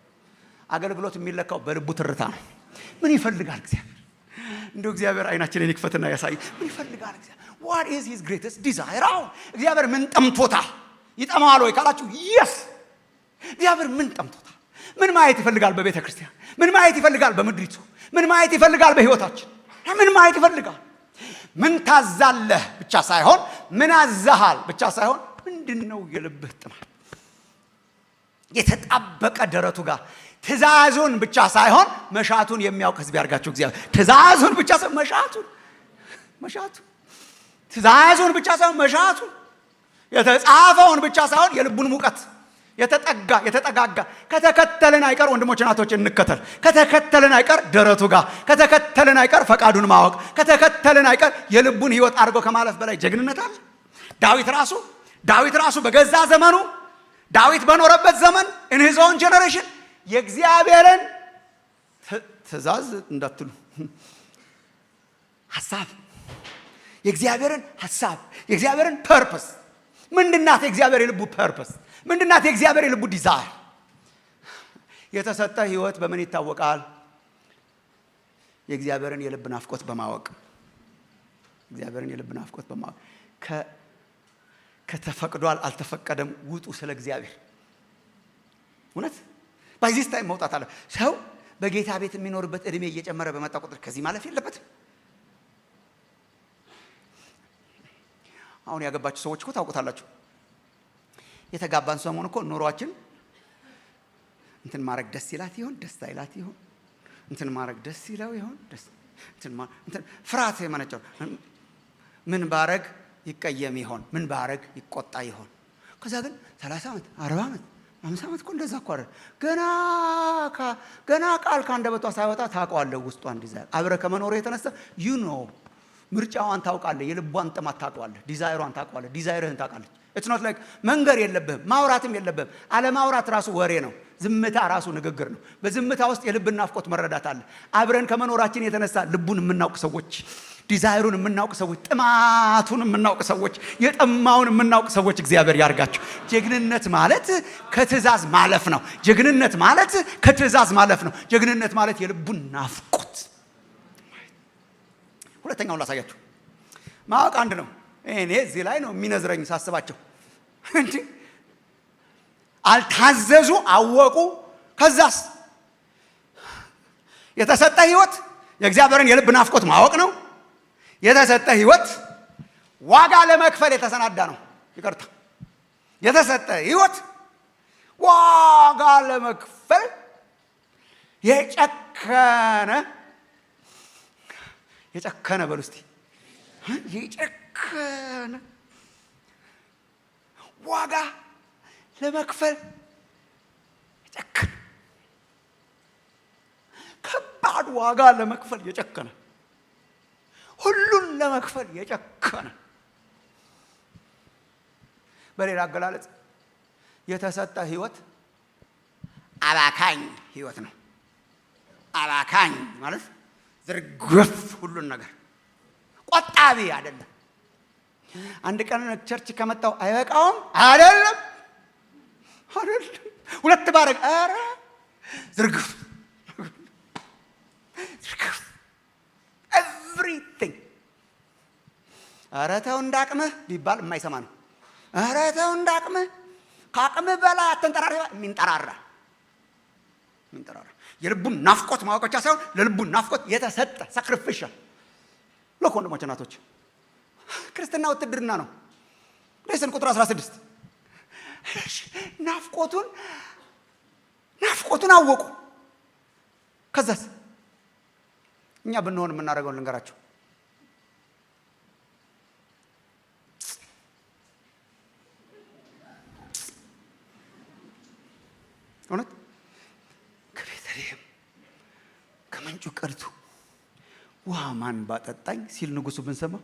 አገልግሎት የሚለካው በልቡ ትርታ ነው። ምን ይፈልጋል እግዚአብሔር? እንደው እግዚአብሔር አይናችንን ይክፈትና ያሳይ። ምን ይፈልጋል እግዚአብሔር? what is his greatest desire? እግዚአብሔር ምን ጠምቶታል? ይጠማዋል ወይ ካላችሁ yes። እግዚአብሔር ምን ጠምቶታል? ምን ማየት ይፈልጋል? በቤተ ክርስቲያን ምን ማየት ይፈልጋል? በምድሪቱ ምን ማየት ይፈልጋል? በህይወታችን ምን ማየት ይፈልጋል? ምን ታዛለህ ብቻ ሳይሆን ምን አዛሃል ብቻ ሳይሆን ምንድነው የልብህ ጥማት? የተጣበቀ ደረቱ ጋር ትእዛዙን ብቻ ሳይሆን መሻቱን የሚያውቅ ህዝብ ያርጋችሁ እግዚአብሔር። ትእዛዙን ብቻ ሳይሆን መሻቱን ትእዛዙን ብቻ ሳይሆን መሻቱን፣ የተጻፈውን ብቻ ሳይሆን የልቡን ሙቀት የተጠጋጋ ከተከተልን አይቀር ወንድሞች እናቶች እንከተል። ከተከተልን አይቀር ደረቱ ጋር ከተከተልን አይቀር ፈቃዱን ማወቅ ከተከተልን አይቀር የልቡን ህይወት አድርጎ ከማለፍ በላይ ጀግንነት አለ? ዳዊት ራሱ በገዛ ዘመኑ ዳዊት በኖረበት ዘመን in his own generation የእግዚአብሔርን ትእዛዝ እንዳትሉ ሐሳብ የእግዚአብሔርን ሐሳብ የእግዚአብሔርን ፐርፐስ ምንድናት? የእግዚአብሔር የልቡ ፐርፐስ ምንድናት? የእግዚአብሔር የልቡ ዲዛይር። የተሰጠ ህይወት በምን ይታወቃል? የእግዚአብሔርን የልብ ናፍቆት በማወቅ እግዚአብሔርን የልብ ናፍቆት በማወቅ ከተፈቅዷል አልተፈቀደም ውጡ ስለ እግዚአብሔር እውነት በዚህ ታይም መውጣት አለ። ሰው በጌታ ቤት የሚኖርበት እድሜ እየጨመረ በመጣ ቁጥር ከዚህ ማለፍ የለበትም። አሁን ያገባችሁ ሰዎች እኮ ታውቁታላችሁ። የተጋባን ሰሞን እኮ ኑሯችን እንትን ማድረግ ደስ ይላት ይሆን ደስ አይላት ይሆን እንትን ማድረግ ደስ ይለው ይሆን ደስ እንትን ፍርሃት የመነጨው ምን ባረግ ይቀየም ይሆን ምን ባረግ ይቆጣ ይሆን? ከዛ ግን 30 ዓመት 40 ዓመት 50 ዓመት እኮ እንደዛ እኮ አይደል? ገና ቃል ካንደበቷ ሳይወጣ ታውቀዋለህ ውስጧን ዲዛይር አብረ ከመኖር የተነሳ ምርጫዋን ታውቃለህ፣ የልቧን ጥማት ታውቀዋለህ፣ ዲዛይሯን ታውቀዋለህ፣ ዲዛይርህን ታውቃለች። it's not like መንገር የለብህም ማውራትም የለብህም። አለማውራት ራሱ ወሬ ነው። ዝምታ ራሱ ንግግር ነው። በዝምታ ውስጥ የልብን ናፍቆት መረዳት አለ። አብረን ከመኖራችን የተነሳ ልቡን የምናውቅ ሰዎች፣ ዲዛይሩን የምናውቅ ሰዎች፣ ጥማቱን የምናውቅ ሰዎች፣ የጠማውን የምናውቅ ሰዎች እግዚአብሔር ያርጋችሁ። ጀግንነት ማለት ከትእዛዝ ማለፍ ነው። ጀግንነት ማለት ከትእዛዝ ማለፍ ነው። ጀግንነት ማለት የልቡን ናፍቆት። ሁለተኛውን ላሳያችሁ። ማወቅ አንድ ነው። እኔ እዚህ ላይ ነው የሚነዝረኝ ሳስባቸው። እንዴ አልታዘዙ፣ አወቁ። ከዛስ የተሰጠ ህይወት የእግዚአብሔርን የልብ ናፍቆት ማወቅ ነው። የተሰጠ ህይወት ዋጋ ለመክፈል የተሰናዳ ነው። ይቅርታ፣ የተሰጠ ህይወት ዋጋ ለመክፈል የጨከነ የጨከነ በሉ እስቲ የጨከነ ዋጋ ለመክፈል የጨከነ ከባድ ዋጋ ለመክፈል የጨከነ ሁሉን ለመክፈል የጨከነ በሌላ አገላለጽ የተሰጠ ህይወት አባካኝ ህይወት ነው። አባካኝ ማለት ዝርግፍ ሁሉን ነገር ቆጣቢ አይደለም። አንድ ቀን ቸርች ከመጣው አይበቃውም አይደለም። ሁለት ባረግ አረ ዝርግፍ ኤቭሪቲንግ። አረ ተው እንዳቅምህ ቢባል የማይሰማ ነው። አረ ተው እንዳቅምህ ከአቅምህ በላይ አትንጠራራ። የሚንጠራራ የልቡን ናፍቆት ማወቅ ብቻ ሳይሆን ለልቡን ናፍቆት የተሰጠ ሳክሪፊሻል ለኮ ወንድሞች እናቶች፣ ክርስትና ውትድርና ነው። ሌሰን ቁጥር 16 ናፍቆቱን አወቁ። ከዛስ እኛ ብንሆን የምናደርገውን ልንገራቸው። እውነት ከቤተልሔም ከምንጩ ቀድቶ ውሃ ማን ባጠጣኝ ሲል ንጉሱ ብንሰማ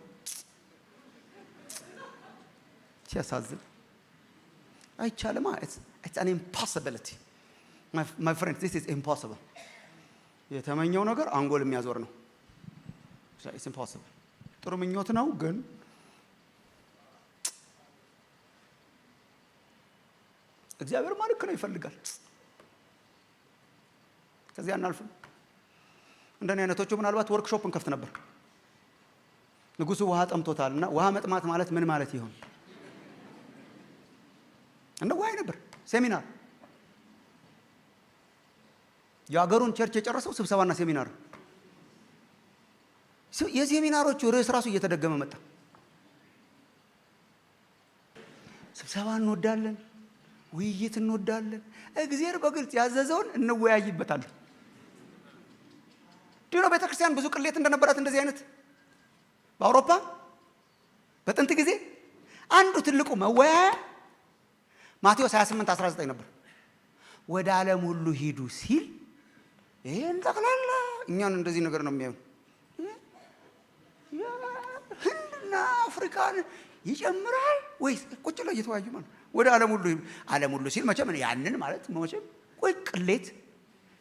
ሲያሳዝን አይቻልማ። it's an impossibility my friend, this is impossible። የተመኘው ነገር አንጎል የሚያዞር ነው። it's impossible። ጥሩ ምኞት ነው ግን እግዚአብሔር ማልክ ነው ይፈልጋል። ከዚያ እናልፍም። እንደኔ አይነቶቹ ምናልባት ወርክሾፕ እንከፍት ነበር። ንጉሱ ውሃ ጠምቶታልና ውሃ መጥማት ማለት ምን ማለት ይሆን? እንደው ዋይ ነበር ሴሚናር። የአገሩን ቸርች የጨረሰው ስብሰባና ሴሚናር። የሴሚናሮቹ ርዕስ ራሱ እየተደገመ መጣ። ስብሰባ እንወዳለን፣ ውይይት እንወዳለን። እግዚአብሔር በግልጽ ያዘዘውን እንወያይበታለን። ዲኖ ቤተክርስቲያን ብዙ ቅሌት እንደነበራት እንደዚህ አይነት በአውሮፓ በጥንት ጊዜ አንዱ ትልቁ መወያያ ማቴዎስ 28:19 ነበር። ወደ ዓለም ሁሉ ሂዱ ሲል ይሄን ጠቅላላ እኛን እንደዚህ ነገር ነው የሚያዩ ህንድና አፍሪካን ይጨምራል ወይስ ቁጭ ላይ እየተወያዩ ማለት ወደ ዓለም ሁሉ ሲል መቼም ያንን ማለት መቼም ቅሌት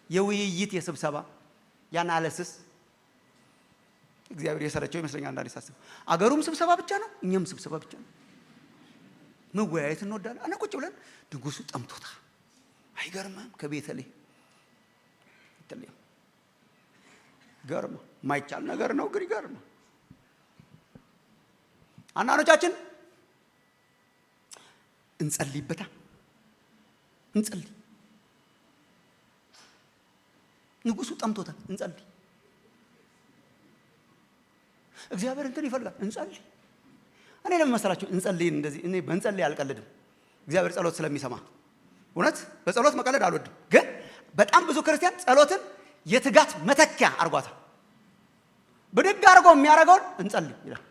የውይይት የስብሰባ የአናሊሲስ እግዚአብሔር የሰረቸው ይመስለኛል። አንዳንዴ ሳስብ አገሩም ስብሰባ ብቻ ነው፣ እኛም ስብሰባ ብቻ ነው። መወያየት እንወዳለን። አና ቁጭ ብለን ንጉሱ ጠምቶታ አይገርምም? ከቤተልሔም ገርማ ማይቻል ነገር ነው ግን ይገርማ። አንዳንዶቻችን እንጸልይበታ እንጸልይ ንጉሱ ጠምቶታ እንጸልይ። እግዚአብሔር እንትን ይፈልጋል እንጸልይ። እኔ ለምን መሰላችሁ እንጸልይ እንደዚህ እኔ በእንጸልይ አልቀልድም። እግዚአብሔር ጸሎት ስለሚሰማ እውነት በጸሎት መቀለድ አልወድም። ግን በጣም ብዙ ክርስቲያን ጸሎትን የትጋት መተኪያ አርጓታል። ብድግ አርጎ የሚያደርገውን እንጸልይ ይላል።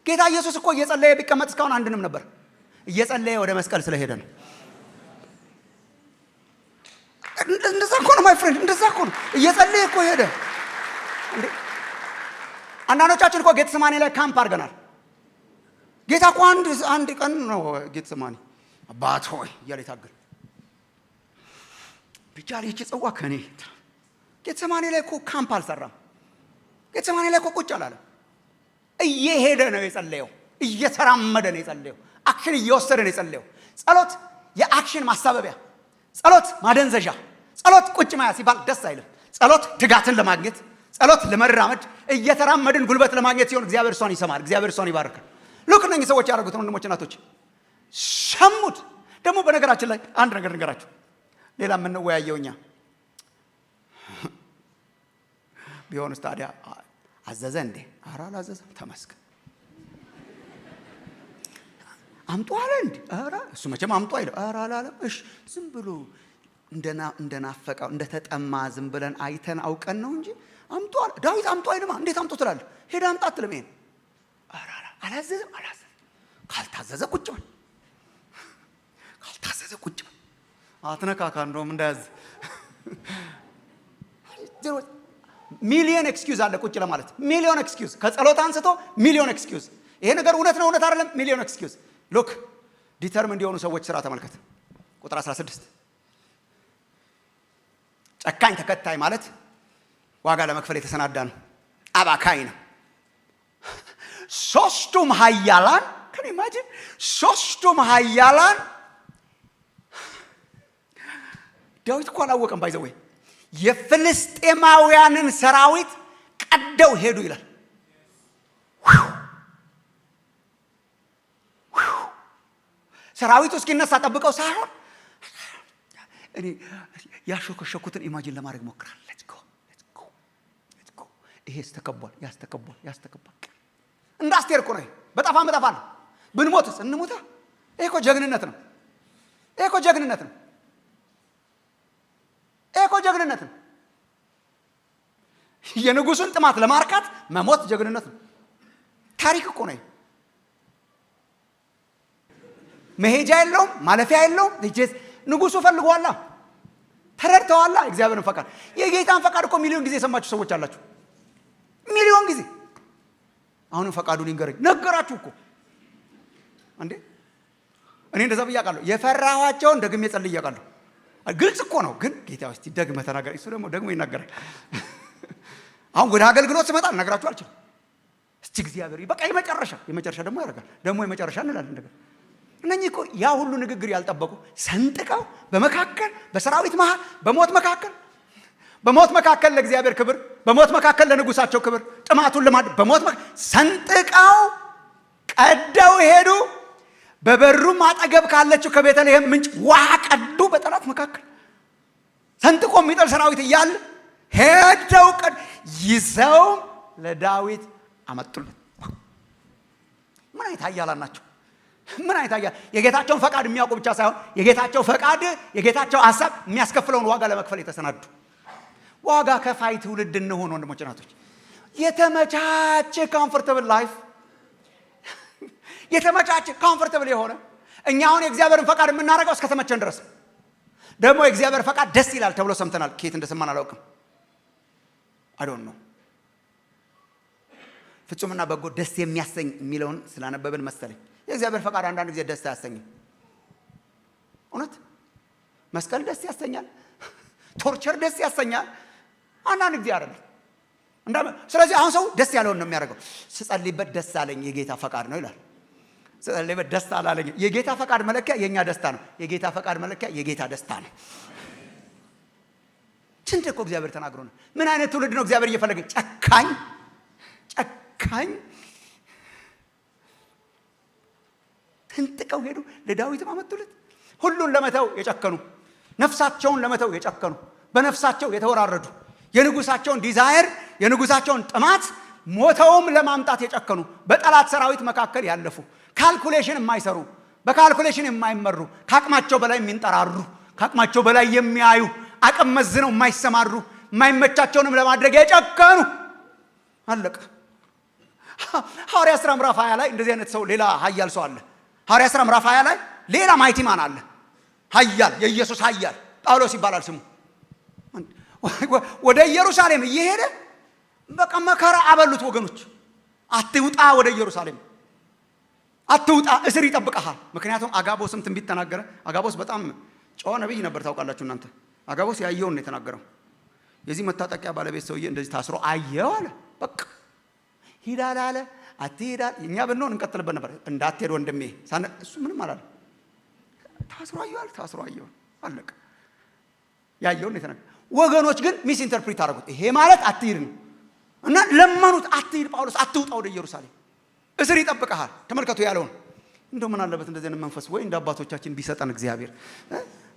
ጌታ ኢየሱስ እኮ እየጸለየ ቢቀመጥ እስካሁን አንድንም ነበር። እየጸለየ ወደ መስቀል ስለሄደ ነው። እንደዛ እኮ ነው ማይ ፍሬንድ፣ እንደዛ እኮ ነው። እየጸለየ እኮ ሄደ። አንዳንዶቻችን እኮ ጌተሰማኒ ላይ ካምፕ አድርገናል። ጌታ እኮ አንድ ቀን ነው ጌተሰማኒ አባት ሆይ እያለ ታገል ብቻ ለይች ጽዋ ከኔ ጌተሰማኒ ላይ እኮ ካምፕ አልሰራም። ጌተሰማኒ ላይ እኮ ቁጭ አላለም። እየሄደ ነው የጸለየው፣ እየተራመደ ነው የጸለየው፣ አክሽን እየወሰደ ነው የጸለየው። ጸሎት የአክሽን ማሳበቢያ፣ ጸሎት ማደንዘዣ፣ ጸሎት ቁጭ ማያ ሲባል ደስ አይልም። ጸሎት ትጋትን ለማግኘት፣ ጸሎት ለመራመድ፣ እየተራመድን ጉልበት ለማግኘት ሲሆን እግዚአብሔር እሷን ይሰማል፣ እግዚአብሔር እሷን ይባርካል። ልክ እነኚህ ሰዎች ያደረጉት ወንድሞች እናቶች ሰሙት። ደግሞ በነገራችን ላይ አንድ ነገር ንገራችሁ። ሌላ የምንወያየው እኛ ቢሆንስ ታዲያ አዘዘ እንዴ? ኧረ አላዘዘም። ተመስገን። አምጡ አለ እንዴ? ኧረ እሱ መቼም አምጡ አይደል? ኧረ አላለም። እሺ ዝም ብሎ እንደናፈቀው እንደተጠማ ዝም ብለን አይተን አውቀን ነው እንጂ አምጧል። ዳዊት አምጧ አይልማ። እንዴት አምጡ ትላለህ? ሄዳ አምጣ አትልም። ይሄን አላዘዘም። ካልታዘዘ ቁጭ በል። ካልታዘዘ ቁጭ በል። አትነካካ። እንደውም እንዳያዝ ሚሊዮን ኤክስኪውዝ አለ ቁጭ ለማለት። ሚሊዮን ኤክስኪውዝ ከጸሎት አንስቶ ሚሊዮን ኤክስኪውዝ። ይሄ ነገር እውነት ነው እውነት አይደለም? ሚሊዮን ኤክስኪውዝ። ሉክ ዲተርም እንዲሆኑ ሰዎች ስራ ተመልከት። ቁጥር 16 ጨካኝ ተከታይ ማለት ዋጋ ለመክፈል የተሰናዳ ነው። አባካይ ነው። ሶስቱም ኃያላን ከኔ ማጅን ሶስቱም ኃያላን ዳዊት እኮ አላወቀም። ባይዘው የፍልስጤማውያንን ሰራዊት ቀደው ሄዱ ይላል። ሰራዊቱ እስኪነሳ ጠብቀው ሳይሆን እኔ ያሾከሸኩትን ኢማጂን ለማድረግ ሞክራለሁ። ሌትስ ጎ ይሄ ያስተከቧል። እንዳስቴር እኮ ነው። በጣፋም በጣፋል ብንሞትስ እንሙታ። ይሄ እኮ ጀግንነት ነው። የንጉሱን ጥማት ለማርካት መሞት ጀግንነት ነው። ታሪክ እኮ ነው። መሄጃ የለውም፣ ማለፊያ የለውም። ንጉሱ ፈልጓላ፣ ተረድተዋላ እግዚአብሔርን ፈቃድ። የጌታን ፈቃድ እኮ ሚሊዮን ጊዜ የሰማችሁ ሰዎች አላችሁ። ሚሊዮን ጊዜ። አሁንም ፈቃዱን ይንገረኝ ነገራችሁ እኮ እንዴ። እኔ እንደዛ ብያቃለሁ። የፈራኋቸውን ደግሜ ጸልያቃለሁ። ግልጽ እኮ ነው። ግን ጌታ እስቲ ደግመህ ተናገር። እሱ ደግሞ ይናገራል። አሁን ወደ አገልግሎት ስመጣ ልነግራችሁ አልችልም። እስቲ እግዚአብሔር በቃ የመጨረሻ ደግሞ ያደርጋል። ደግሞ የመጨረሻ እንላለን እንደገና። እነኚህ እኮ ያ ሁሉ ንግግር ያልጠበቁ ሰንጥቀው በመካከል በሰራዊት መሃል በሞት መካከል ለእግዚአብሔር ክብር፣ በሞት መካከል ለንጉሳቸው ክብር፣ ጥማቱን ለማድ በሞት ሰንጥቀው ቀደው ሄዱ። በበሩም አጠገብ ካለችው ከቤተልሔም ምንጭ ውሃ ቀዱ። በጠላት መካከል ሰንጥቆ የሚጠል ሰራዊት እያለ ሄደው ይዘው ለዳዊት አመጡለት። ምን አይነት ኃያላን ናቸው! ምን አይታያ የጌታቸውን ፈቃድ የሚያውቁ ብቻ ሳይሆን የጌታቸው ፈቃድ የጌታቸው ሐሳብ የሚያስከፍለውን ዋጋ ለመክፈል የተሰናዱ ዋጋ ከፋይ ትውልድ እንሆን። ወንድሞች እናቶች፣ የተመቻቸ ኮምፎርታብል ላይፍ፣ የተመቻቸ ኮምፎርታብል የሆነ እኛ አሁን የእግዚአብሔርን ፈቃድ የምናደርገው እስከ ተመቸን ድረስ። ደግሞ የእግዚአብሔር ፈቃድ ደስ ይላል ተብሎ ሰምተናል። ከየት እንደሰማን አላውቅም። አይ ዶንት ኖ። ፍጹምና በጎ ደስ የሚያሰኝ የሚለውን ስላነበብን መሰለኝ የእግዚአብሔር ፈቃድ አንዳንድ ጊዜ ደስ አያሰኝም። እውነት መስቀል ደስ ያሰኛል፣ ቶርቸር ደስ ያሰኛል። አንዳንድ ጊዜ አይደለም። ስለዚህ አሁን ሰው ደስ ያለውን ነው የሚያደርገው። ስጸልይበት ደስ አለኝ የጌታ ፈቃድ ነው ይላል። ስጸልይበት ደስ አላለኝ። የጌታ ፈቃድ መለኪያ የኛ ደስታ ነው። የጌታ ፈቃድ መለኪያ የጌታ ደስታ ነው። ስንት እኮ እግዚአብሔር ተናግሮ ነው። ምን አይነት ትውልድ ነው እግዚአብሔር እየፈለገ? ጨካኝ ተንጥቀው ሄዱ። ለዳዊትም አመጡለት። ሁሉን ለመተው የጨከኑ፣ ነፍሳቸውን ለመተው የጨከኑ፣ በነፍሳቸው የተወራረዱ፣ የንጉሳቸውን ዲዛይር የንጉሳቸውን ጥማት ሞተውም ለማምጣት የጨከኑ፣ በጠላት ሰራዊት መካከል ያለፉ፣ ካልኩሌሽን የማይሰሩ፣ በካልኩሌሽን የማይመሩ፣ ከአቅማቸው በላይ የሚንጠራሩ፣ ከአቅማቸው በላይ የሚያዩ፣ አቅም መዝነው የማይሰማሩ፣ የማይመቻቸውንም ለማድረግ የጨከኑ። አለቀ። ሐዋርያት ሥራ ምዕራፍ 20 ላይ እንደዚህ አይነት ሰው ሌላ ኃያል ሰው አለ። ሐዋርያት ሥራ ምዕራፍ 20 ላይ ሌላ ማይቲ ማን አለ? ኃያል፣ የኢየሱስ ኃያል ጳውሎስ ይባላል ስሙ። ወደ ኢየሩሳሌም እየሄደ በቃ መከራ አበሉት ወገኖች። አትውጣ፣ ወደ ኢየሩሳሌም አትውጣ፣ እስር ይጠብቀሃል። ምክንያቱም አጋቦስም ትንቢት ተናገረ። አጋቦስ በጣም ጨዋ ነብይ ነበር ታውቃላችሁ እናንተ። አጋቦስ ያየውን ነው የተናገረው። የዚህ መታጠቂያ ባለቤት ሰውዬ እንደዚህ ታስሮ አየው አለ። በቃ ሂዳል አለ። አትሄዳል። እኛ ብንሆን እንቀጥልበት ነበር። እንዳትሄድ ወንድሜ እሱ ምንም አላለ። ታስሮ አየው አለቀ። ያየውን ነው የተናገረው። ወገኖች ግን ሚስ ኢንተርፕሪት አደረጉት። ይሄ ማለት አትሄድ ነው እና ለመኑት። አትሄድ ጳውሎስ፣ አትውጣ ወደ ኢየሩሳሌም፣ እስር ይጠብቀሃል። ተመልከቱ ያለውን። እንደው ምን አለበት እንደዚህ አይነት መንፈስ ወይ እንደ አባቶቻችን ቢሰጠን እግዚአብሔር።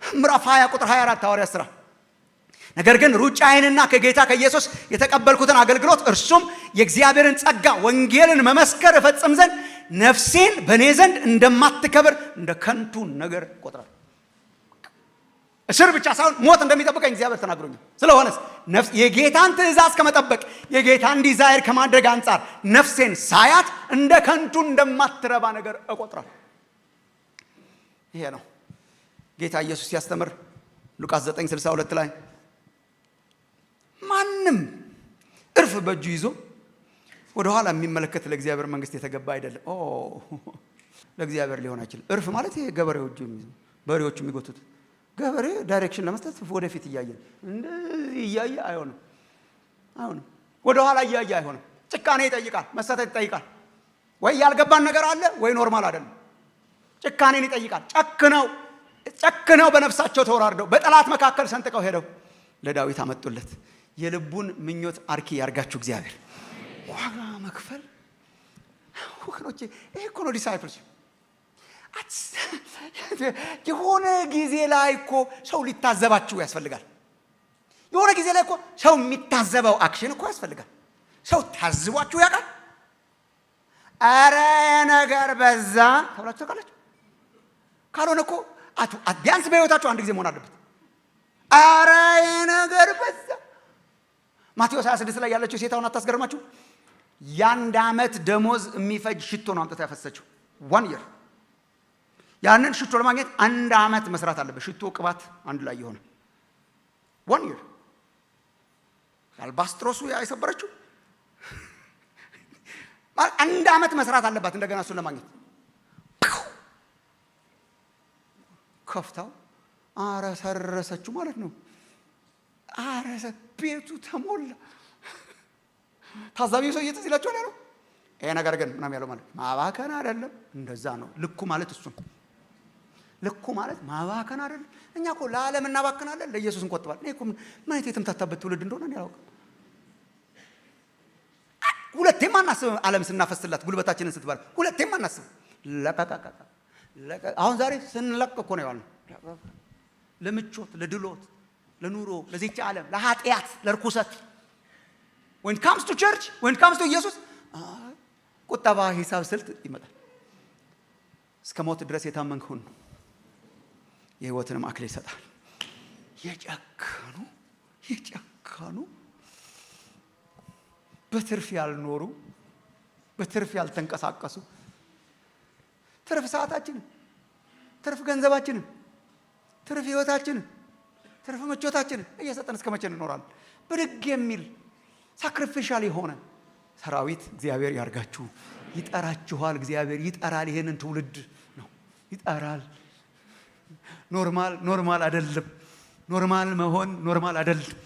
ምዕራፍ 20 ቁጥር 24 ሐዋርያት ሥራ። ነገር ግን ሩጫዬንና ከጌታ ከኢየሱስ የተቀበልኩትን አገልግሎት እርሱም የእግዚአብሔርን ጸጋ ወንጌልን መመስከር እፈጽም ዘንድ ነፍሴን በእኔ ዘንድ እንደማትከብር እንደ ከንቱ ነገር ቆጥራለሁ። እስር ብቻ ሳይሆን ሞት እንደሚጠብቀኝ እግዚአብሔር ተናግሮኛል። ስለሆነስ ነፍስ የጌታን ትእዛዝ ከመጠበቅ የጌታን ዲዛይር ከማድረግ አንጻር ነፍሴን ሳያት እንደ ከንቱ እንደማትረባ ነገር እቆጥራለሁ። ይሄ ነው ጌታ ኢየሱስ ሲያስተምር ሉቃስ 9:62 ላይ ማንም እርፍ በእጁ ይዞ ወደ ኋላ የሚመለከት ለእግዚአብሔር መንግስት የተገባ አይደለም። ለእግዚአብሔር ሊሆን አይችልም። እርፍ ማለት ይሄ ገበሬዎቹ በሬዎቹ የሚጎቱት ገበሬ ዳይሬክሽን ለመስጠት ወደፊት እያየ እንደዚህ እያየ አይሆንም። ወደ ኋላ እያየ አይሆንም። ጭካኔ ይጠይቃል፣ መሰጠት ይጠይቃል። ወይ ያልገባን ነገር አለ ወይ ኖርማል አይደለም። ጭካኔን ይጠይቃል። ጨክነው በነፍሳቸው ተወራርደው በጠላት መካከል ሰንጥቀው ሄደው ለዳዊት አመጡለት። የልቡን ምኞት አርኪ ያርጋችሁ እግዚአብሔር። ዋጋ መክፈል ወገኖቼ፣ ይሄ እኮ ነው ዲሳይፕልሺፕ። የሆነ ጊዜ ላይ እኮ ሰው ሊታዘባችሁ ያስፈልጋል። የሆነ ጊዜ ላይ እኮ ሰው የሚታዘበው አክሽን እኮ ያስፈልጋል። ሰው ታዝቧችሁ ያውቃል? አረ ነገር በዛ ተብላችሁ ታውቃላችሁ? ካልሆነ እኮ ቢያንስ በህይወታችሁ አንድ ጊዜ መሆን አለበት። አረ ነገር በዛ። ማቴዎስ 26 ላይ ያለችው ሴታውን አታስገርማችሁ? የአንድ ዓመት ደሞዝ የሚፈጅ ሽቶ ነው አምጥታ ያፈሰችው። 1 year ያንን ሽቶ ለማግኘት 1 ዓመት መስራት አለበት። ሽቶ ቅባት አንድ ላይ የሆነ 1 year አልባስጥሮሱ ያይሰበረችው 1 ዓመት መስራት አለባት እንደገና እሱን ለማግኘት። ከፍታው አረ ሰረሰችው ማለት ነው። አረሰ ቤቱ ተሞላ። ታዛቢው ሰው እየተዝ ይላችኋል ያለው ይሄ ነገር ግን ምናምን ያለው ማለት ማባከን አይደለም። እንደዛ ነው ልኩ ማለት እሱ ነው። ልኩ ማለት ማባከን አይደለም። እኛ እኮ ለዓለም እናባከናለን፣ ለኢየሱስ እንቆጥባለን። እኔ እኮ ማለት የተምታታበት ትውልድ እንደሆነ እኔ አላውቅም። ሁለቴም አናስብ። ዓለም ስናፈስላት ጉልበታችንን ስትባል ሁለቴም አናስብ። አሁን ዛሬ ስንለቅ እኮ ነው ያለው ለምቾት፣ ለድሎት፣ ለኑሮ፣ ለዚህች ዓለም፣ ለኃጢአት፣ ለርኩሰት። when it comes to church, when it comes to ኢየሱስ ቁጠባ ሂሳብ ስልት ይመጣል። እስከ ሞት ድረስ የታመንከውን የህይወትንም አክሊል ይሰጣል። የጨከኑ በትርፍ ያልኖሩ፣ በትርፍ ያልተንቀሳቀሱ፣ ትርፍ ሰዓታችንን፣ ትርፍ ገንዘባችንን፣ ትርፍ ህይወታችንን፣ ትርፍ ምቾታችንን እየሰጠን እስከ መቼ እንኖራለን? ብድግ የሚል ሳክሪፊሻል የሆነ ሰራዊት እግዚአብሔር ያርጋችሁ። ይጠራችኋል። እግዚአብሔር ይጠራል። ይሄንን ትውልድ ነው ይጠራል። ኖርማል አይደለም። ኖርማል መሆን ኖርማል አይደለም።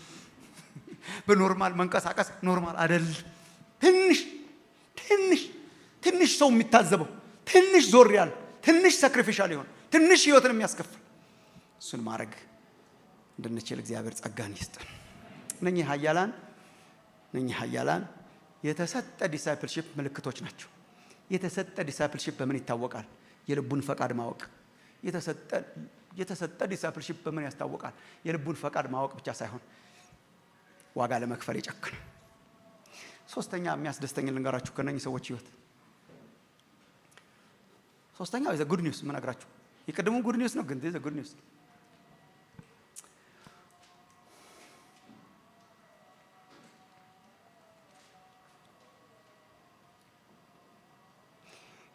በኖርማል መንቀሳቀስ ኖርማል አይደለም። ትንሽ ሰው የሚታዘበው፣ ትንሽ ዞር ያለ፣ ትንሽ ሳክሪፊሻል የሆነ፣ ትንሽ ህይወትን የሚያስከፍል እሱን ማድረግ እንድንችል እግዚአብሔር ጸጋን ይስጠን። እነኚህ ኃያላን የተሰጠ ዲሳይፕልሺፕ ምልክቶች ናቸው። የተሰጠ ዲሳይፕልሺፕ በምን ይታወቃል? የልቡን ፈቃድ ማወቅ። የተሰጠ ዲሳይፕልሺፕ በምን ያስታወቃል? የልቡን ፈቃድ ማወቅ ብቻ ሳይሆን ዋጋ ለመክፈል የጨከነ። ሶስተኛ የሚያስደስተኝ ልንገራችሁ ከነኚህ ሰዎች ህይወት። ሶስተኛው ዘ ጉድ ኒውስ ምነግራችሁ። የቀደሙ ጉድ ኒውስ ነው፣ ግን ዘ ጉድ ኒውስ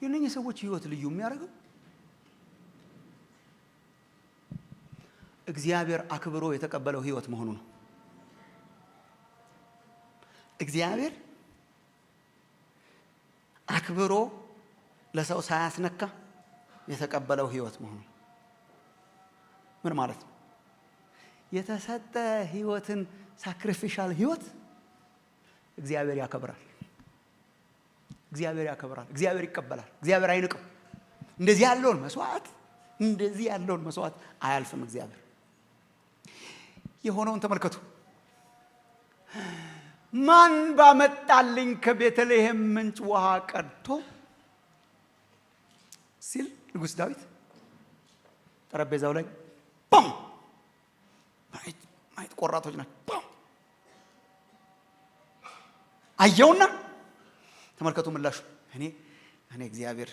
የነኚህ ሰዎች ህይወት ልዩ የሚያደርገው እግዚአብሔር አክብሮ የተቀበለው ህይወት መሆኑ ነው። እግዚአብሔር አክብሮ ለሰው ሳያስነካ የተቀበለው ህይወት መሆኑ። ምን ማለት ነው? የተሰጠ ህይወትን ሳክሪፊሻል ህይወት እግዚአብሔር ያከብራል። እግዚአብሔር ይቀበላል። እግዚአብሔር አይንቅም። እንደዚህ ያለውን መስዋዕት አያልፍም። እግዚአብሔር የሆነውን ተመልከቱ። ማን ባመጣልኝ ከቤተልሔም ምንጭ ውሃ ቀድቶ ሲል ንጉሥ ዳዊት ጠረጴዛው ላይ ፖም ማየት ቆራጦች ናቸው። ፖም አየውና ተመልከቱ ምላሹ። እኔ እግዚአብሔር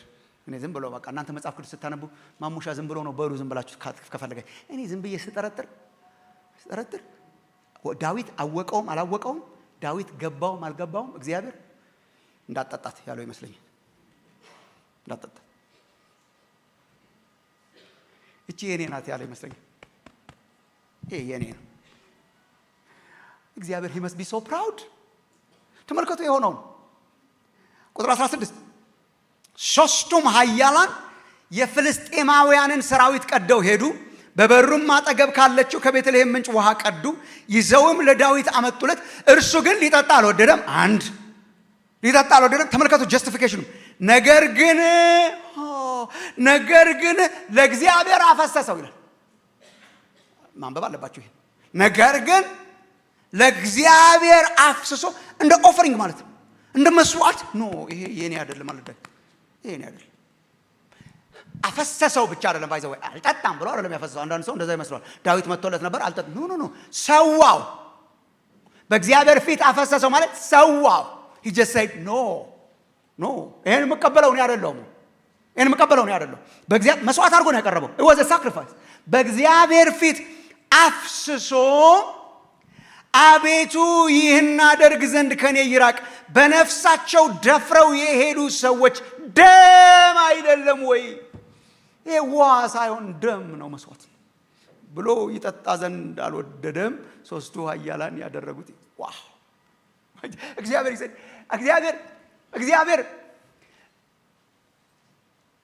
እኔ ዝም ብሎ በቃ እናንተ መጽሐፍ ቅዱስ ስታነቡ ማሙሻ ዝም ብሎ ነው በሉ ዝም ብላችሁ ከፈለገ እኔ ዝም ብዬ ስጠረጥር ዳዊት አወቀውም አላወቀውም ዳዊት ገባውም አልገባውም እግዚአብሔር እንዳጣጣት ያለው ይመስለኛል። እንዳጣጣት እቺ የኔ ናት ያለው ይመስለኛል። ይሄ የኔ ነው። እግዚአብሔር he must be so proud። ተመልከቱ የሆነው ቁጥር 16 ሶስቱም ኃያላን የፍልስጤማውያንን ሰራዊት ቀደው ሄዱ። በበሩም አጠገብ ካለችው ከቤተልሔም ምንጭ ውሃ ቀዱ፣ ይዘውም ለዳዊት አመጡለት። እርሱ ግን ሊጠጣ አልወደደም። ሊጠጣ አልወደደም። ተመልከቱ ጀስቲፊኬሽኑ። ነገር ግን ለእግዚአብሔር አፈሰሰው ይላል። ማንበብ አለባችሁ ይሄ። ነገር ግን ለእግዚአብሔር አፍስሶ እንደ ኦፈሪንግ ማለት ነው፣ እንደ መስዋዕት ይሄ የኔ አይደለም ማለት ነው። ይሄ የኔ አይደለም። አፈሰሰው ብቻ አይደለም ባይዘው አልጠጣም ብሎ አይደለም ያፈሰሰው። አንዳንድ ሰው እንደዛ ይመስላል። ዳዊት መጥቶለት ነበር አልጠጣም። ኖ ሰዋው። በእግዚአብሔር ፊት አፈሰሰው ማለት ሰዋው። he just said no ይሄን መቀበለው ነው አይደለም። ይሄን መቀበለው ነው አይደለም። በእግዚአብሔር መስዋዕት አድርጎ ነው ያቀረበው። it was a sacrifice። በእግዚአብሔር ፊት አፍስሶ አቤቱ ይህን አደርግ ዘንድ ከኔ ይራቅ፣ በነፍሳቸው ደፍረው የሄዱ ሰዎች ደም አይደለም ወይ? ይሄ ውሃ ሳይሆን ደም ነው መስዋዕት ብሎ ይጠጣ ዘንድ አልወደደም። ሶስቱ ኃያላን ያደረጉት ዋው! እግዚአብሔር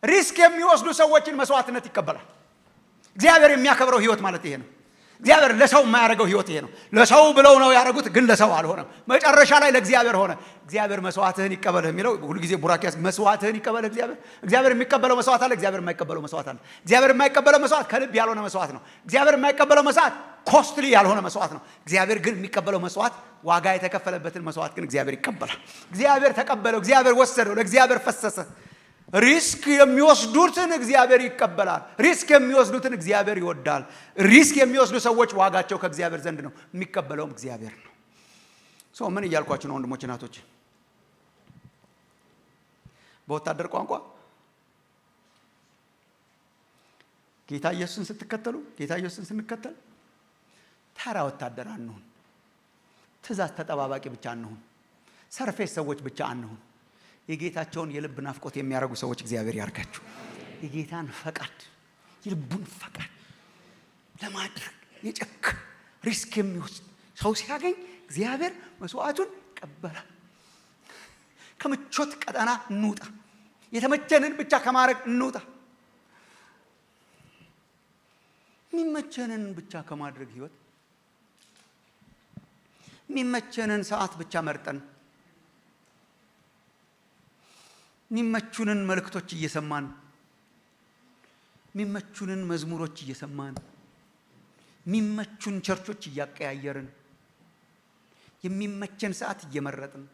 ሪስክ የሚወስዱ ሰዎችን መስዋዕትነት ይቀበላል። እግዚአብሔር የሚያከብረው ህይወት ማለት ይሄ ነው። እግዚአብሔር ለሰው የማያደርገው ህይወት ይሄ ነው። ለሰው ብለው ነው ያደረጉት፣ ግን ለሰው አልሆነም። መጨረሻ ላይ ለእግዚአብሔር ሆነ። እግዚአብሔር መስዋዕትህን ይቀበልህ የሚለው ሁሉ ጊዜ ቡራኪያስ መስዋዕትህን ይቀበልህ እግዚአብሔር የሚቀበለው መስዋዕት አለ፣ እግዚአብሔር የማይቀበለው መስዋዕት አለ። እግዚአብሔር የማይቀበለው መስዋዕት ከልብ ያልሆነ መስዋዕት ነው። እግዚአብሔር የማይቀበለው መስዋዕት ኮስትሊ ያልሆነ መስዋዕት ነው። እግዚአብሔር ግን የሚቀበለው መስዋዕት ዋጋ የተከፈለበትን መስዋዕት ግን እግዚአብሔር ይቀበላል። እግዚአብሔር ተቀበለው፣ እግዚአብሔር ወሰደው፣ ለእግዚአብሔር ፈሰሰ። ሪስክ የሚወስዱትን እግዚአብሔር ይቀበላል። ሪስክ የሚወስዱትን እግዚአብሔር ይወዳል። ሪስክ የሚወስዱ ሰዎች ዋጋቸው ከእግዚአብሔር ዘንድ ነው፣ የሚቀበለውም እግዚአብሔር ነው። ምን እያልኳችሁ ነው ወንድሞች እናቶች? በወታደር ቋንቋ ጌታ ኢየሱስን ስትከተሉ፣ ጌታ ኢየሱስን ስንከተል ተራ ወታደር አንሁን፣ ትእዛዝ ተጠባባቂ ብቻ አንሁን፣ ሰርፌስ ሰዎች ብቻ አንሁን። የጌታቸውን የልብ ናፍቆት የሚያደርጉ ሰዎች እግዚአብሔር ያርጋችሁ። የጌታን ፈቃድ የልቡን ፈቃድ ለማድረግ የጨክ ሪስክ የሚወስድ ሰው ሲያገኝ እግዚአብሔር መስዋዕቱን ይቀበላል። ከምቾት ቀጠና እንውጣ። የተመቸንን ብቻ ከማድረግ እንውጣ። የሚመቸንን ብቻ ከማድረግ ህይወት የሚመቸንን ሰዓት ብቻ መርጠን የሚመቹንን መልእክቶች እየሰማን የሚመቹንን መዝሙሮች እየሰማን የሚመቹን ቸርቾች እያቀያየርን የሚመቸን ሰዓት እየመረጥን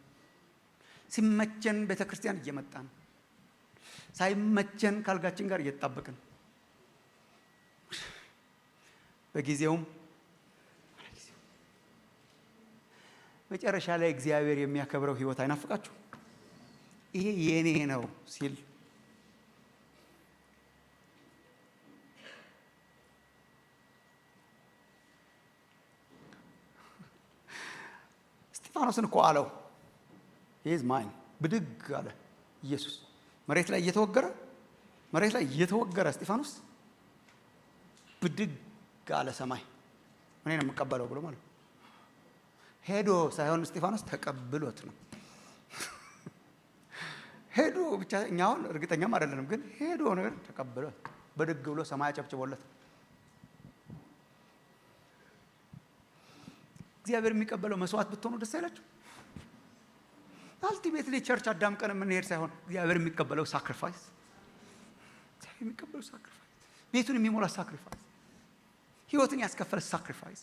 ሲመቸን ቤተክርስቲያን እየመጣን ሳይመቸን ካልጋችን ጋር እየተጣበቅን በጊዜውም መጨረሻ ላይ እግዚአብሔር የሚያከብረው ህይወት አይናፍቃችሁ? ይሄ የኔ ነው ሲል እስጢፋኖስን እኮ አለው ሂዝ ማይን ብድግ አለ ኢየሱስ። መሬት ላይ እየተወገረ እስጢፋኖስ ብድግ አለ ሰማይ እኔ ነው የምቀበለው ብሎ ማለት ሄዶ ሳይሆን እስጢፋኖስ ተቀብሎት ነው። ሄዶ ብቻ እኛውን እርግጠኛም አይደለንም፣ ግን ሄዶ ነገር ተቀበለው በድግ ብሎ ሰማይ አጨብጭቦለት። እግዚአብሔር የሚቀበለው መስዋዕት ብትሆኑ ደስ አይላችሁ? አልቲሜትሊ ቸርች አዳምቀን የምንሄድ ሳይሆን እግዚአብሔር የሚቀበለው ሳክሪፋይስ፣ እግዚአብሔር የሚቀበለው ሳክሪፋይስ፣ ቤቱን የሚሞላ ሳክሪፋይስ፣ ህይወትን ያስከፈለ ሳክሪፋይስ፣